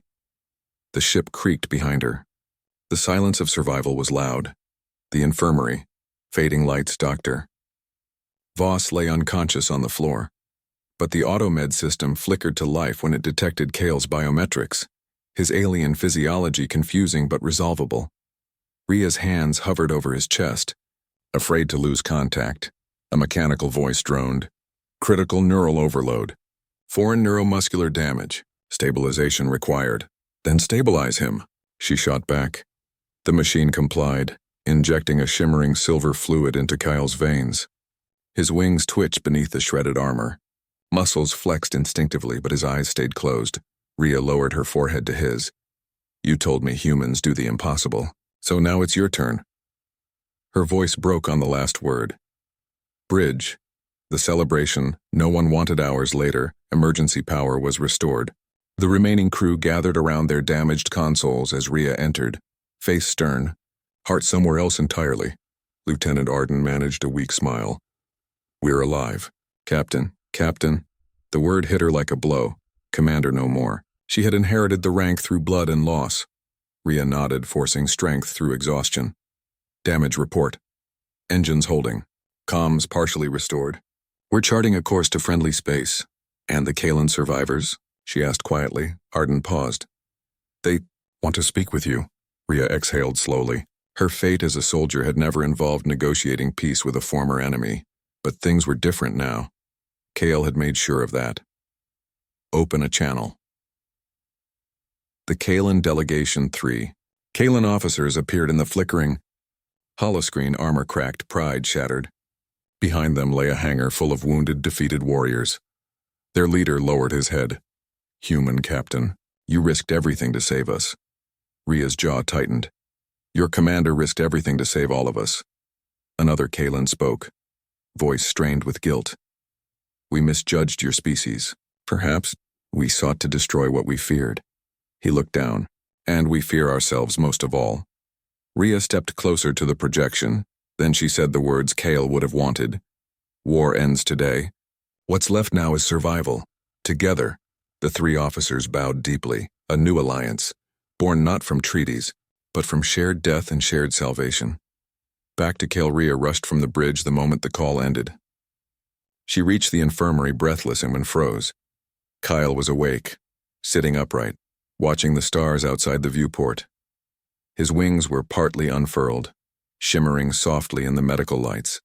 [SPEAKER 1] The ship creaked behind her. The silence of survival was loud. The infirmary. Fading lights, doctor. Voss lay unconscious on the floor. But the automed system flickered to life when it detected Kael's biometrics, his alien physiology confusing but resolvable. Rhea's hands hovered over his chest. Afraid to lose contact, a mechanical voice droned. Critical neural overload. Foreign neuromuscular damage. Stabilization required. Then stabilize him, she shot back. The machine complied, injecting a shimmering silver fluid into Kael's veins. His wings twitched beneath the shredded armor. Muscles flexed instinctively, but his eyes stayed closed. Rhea lowered her forehead to his. You told me humans do the impossible, so now it's your turn. Her voice broke on the last word. Bridge. The celebration, no one wanted hours later, emergency power was restored. The remaining crew gathered around their damaged consoles as Rhea entered, face stern, heart somewhere else entirely. Lieutenant Arden managed a weak smile. We're alive. Captain. The word hit her like a blow. Commander no more. She had inherited the rank through blood and loss. Rhea nodded, forcing strength through exhaustion. Damage report. Engines holding. Comms partially restored. We're charting a course to friendly space. And the Kaelan survivors? She asked quietly. Arden paused. They want to speak with you. Rhea exhaled slowly. Her fate as a soldier had never involved negotiating peace with a former enemy, but things were different now. Kael had made sure of that. Open a channel. The Kaelan Delegation 3. Kaelan officers appeared in the flickering holoscreen, armor cracked, pride shattered. Behind them lay a hangar full of wounded, defeated warriors. Their leader lowered his head. Human captain, you risked everything to save us. Rhea's jaw tightened. Your commander risked everything to save all of us. Another Kaelan spoke, voice strained with guilt. We misjudged your species. Perhaps we sought to destroy what we feared. He looked down. And we fear ourselves most of all. Rhea stepped closer to the projection. Then she said the words Kael would have wanted. War ends today. What's left now is survival. Together, the three officers bowed deeply. A new alliance, born not from treaties, but from shared death and shared salvation. Back to Kael, Rhea rushed from the bridge the moment the call ended. She reached the infirmary breathless and froze. Kael was awake, sitting upright, watching the stars outside the viewport. His wings were partly unfurled, shimmering softly in the medical lights.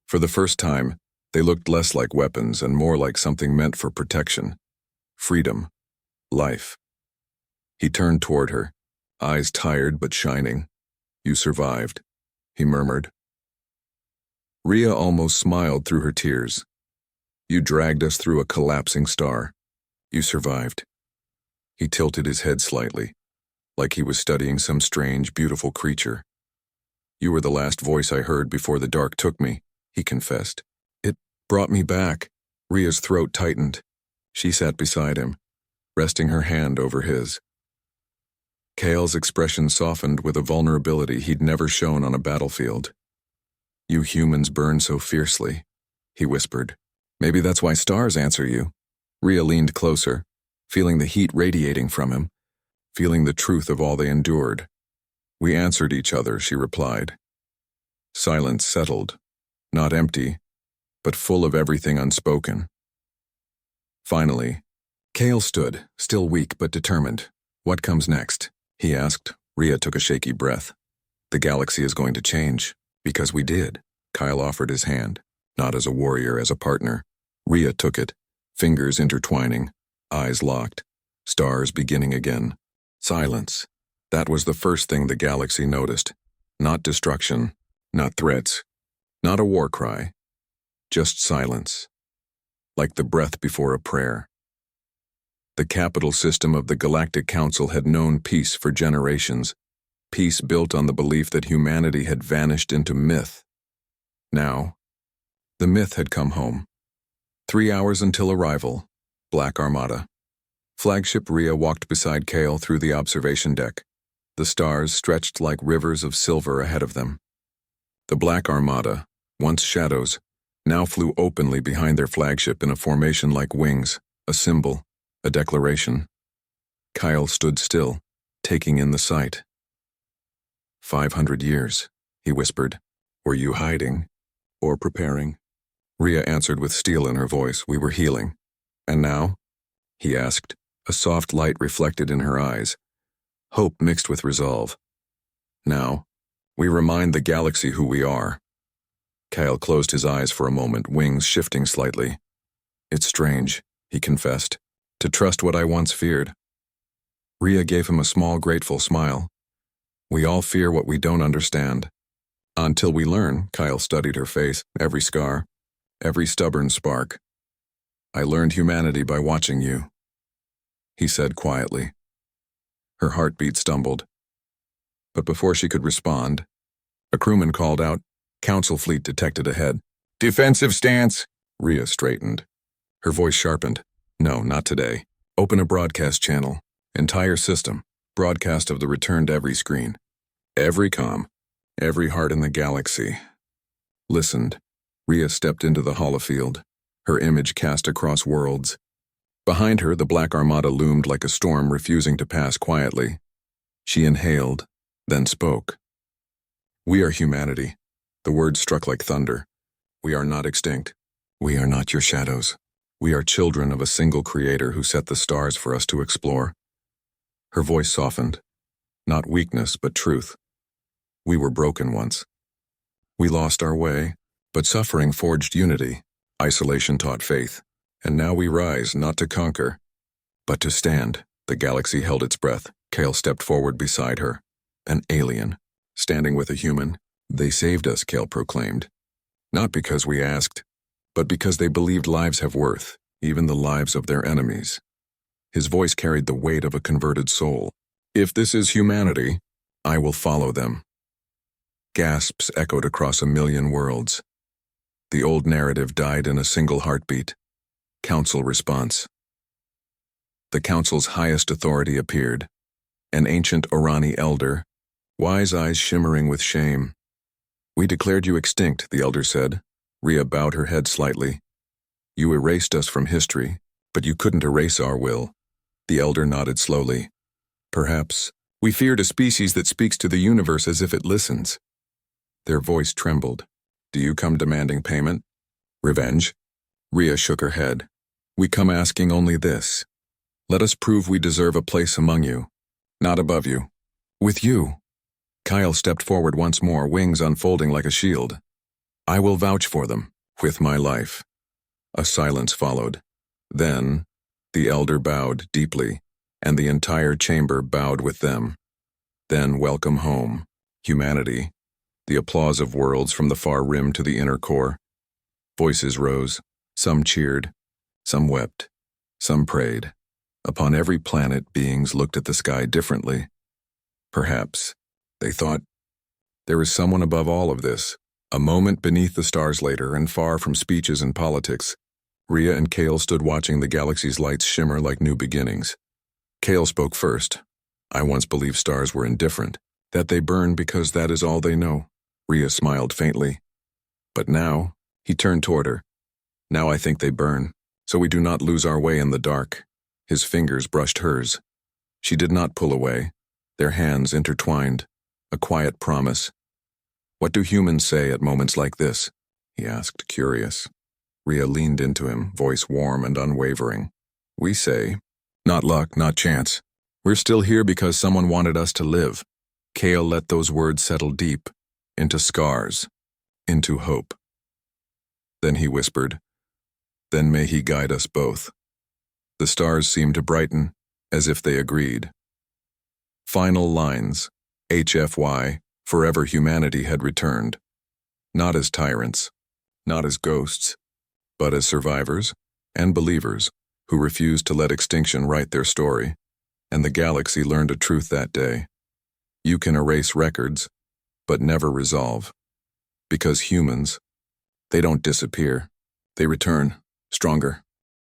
[SPEAKER 1] For the first time, they looked less like weapons and more like something meant for protection. Freedom. Life. He turned toward her, eyes tired but shining. You survived, he murmured. Rhea almost smiled through her tears. You dragged us through a collapsing star. You survived. He tilted his head slightly, like he was studying some strange, beautiful creature. You were the last voice I heard before the dark took me, he confessed. It brought me back. Rhea's throat tightened. She sat beside him, resting her hand over his. Kael's expression softened with a vulnerability he'd never shown on a battlefield. You humans burn so fiercely, he whispered. Maybe that's why stars answer you. Rhea leaned closer, feeling the heat radiating from him, feeling the truth of all they endured. We answered each other, she replied. Silence settled, not empty, but full of everything unspoken. Finally, Kael stood, still weak but determined. What comes next? He asked. Rhea took a shaky breath. The galaxy is going to change, because we did. Kael offered his hand, not as a warrior, as a partner. Rhea took it, fingers intertwining, eyes locked, stars beginning again. Silence. That was the first thing the galaxy noticed. Not destruction, not threats, not a war cry. Just silence. Like the breath before a prayer. The capital system of the Galactic Council had known peace for generations, peace built on the belief that humanity had vanished into myth. Now, the myth had come home. 3 hours until arrival. Black Armada. Flagship Rhea walked beside Kael through the observation deck. The stars stretched like rivers of silver ahead of them. The Black Armada, once shadows, now flew openly behind their flagship in a formation like wings, a symbol, a declaration. Kael stood still, taking in the sight. 500 years, he whispered. Were you hiding? Or preparing? Rhea answered with steel in her voice. We were healing. And now? He asked. A soft light reflected in her eyes. Hope mixed with resolve. Now, we remind the galaxy who we are. Kael closed his eyes for a moment, wings shifting slightly. It's strange, he confessed, to trust what I once feared. Rhea gave him a small, grateful smile. We all fear what we don't understand. Until we learn, Kael studied her face, every scar, every stubborn spark. I learned humanity by watching you, he said quietly. Her heartbeat stumbled. But before she could respond, a crewman called out, Council fleet detected ahead. Defensive stance! Rhea straightened. Her voice sharpened. No, not today. Open a broadcast channel. Entire system. Broadcast of the return to every screen. Every comm. Every heart in the galaxy. Listened. Rhea stepped into the holofield, her image cast across worlds. Behind her, the Black Armada loomed like a storm refusing to pass quietly. She inhaled, then spoke. We are humanity. The words struck like thunder. We are not extinct. We are not your shadows. We are children of a single creator who set the stars for us to explore. Her voice softened. Not weakness, but truth. We were broken once. We lost our way, but suffering forged unity. Isolation taught faith. And now we rise, not to conquer, but to stand. The galaxy held its breath. Kael stepped forward beside her. An alien, standing with a human. They saved us, Kael proclaimed. Not because we asked, but because they believed lives have worth, even the lives of their enemies. His voice carried the weight of a converted soul. If this is humanity, I will follow them. Gasps echoed across 1,000,000 worlds. The old narrative died in a single heartbeat. Council response. The council's highest authority appeared. An ancient Orani elder, wise eyes shimmering with shame. We declared you extinct, the elder said. Rhea bowed her head slightly. You erased us from history, but you couldn't erase our will. The elder nodded slowly. Perhaps we feared a species that speaks to the universe as if it listens. Their voice trembled. Do you come demanding payment? Revenge? Rhea shook her head. We come asking only this. Let us prove we deserve a place among you, not above you. With you. Kael stepped forward once more, wings unfolding like a shield. I will vouch for them, with my life. A silence followed. Then, the elder bowed deeply, and the entire chamber bowed with them. Then welcome home, humanity. The applause of worlds from the far rim to the inner core. Voices rose. Some cheered. Some wept. Some prayed. Upon every planet, beings looked at the sky differently. Perhaps, they thought, there is someone above all of this. A moment beneath the stars later, and far from speeches and politics, Rhea and Kael stood watching the galaxy's lights shimmer like new beginnings. Kael spoke first. I once believed stars were indifferent, that they burn because that is all they know. Rhea smiled faintly. But now, he turned toward her. Now I think they burn, so we do not lose our way in the dark. His fingers brushed hers. She did not pull away. Their hands intertwined. A quiet promise. What do humans say at moments like this? He asked, curious. Rhea leaned into him, voice warm and unwavering. We say, not luck, not chance. We're still here because someone wanted us to live. Kael let those words settle deep, into scars, into hope. Then he whispered, then may he guide us both. The stars seemed to brighten, as if they agreed. Final lines. HFY, forever humanity had returned. Not as tyrants, not as ghosts, but as survivors and believers who refused to let extinction write their story. And the galaxy learned a truth that day. You can erase records, but never resolve. Because humans, they don't disappear. They return, stronger,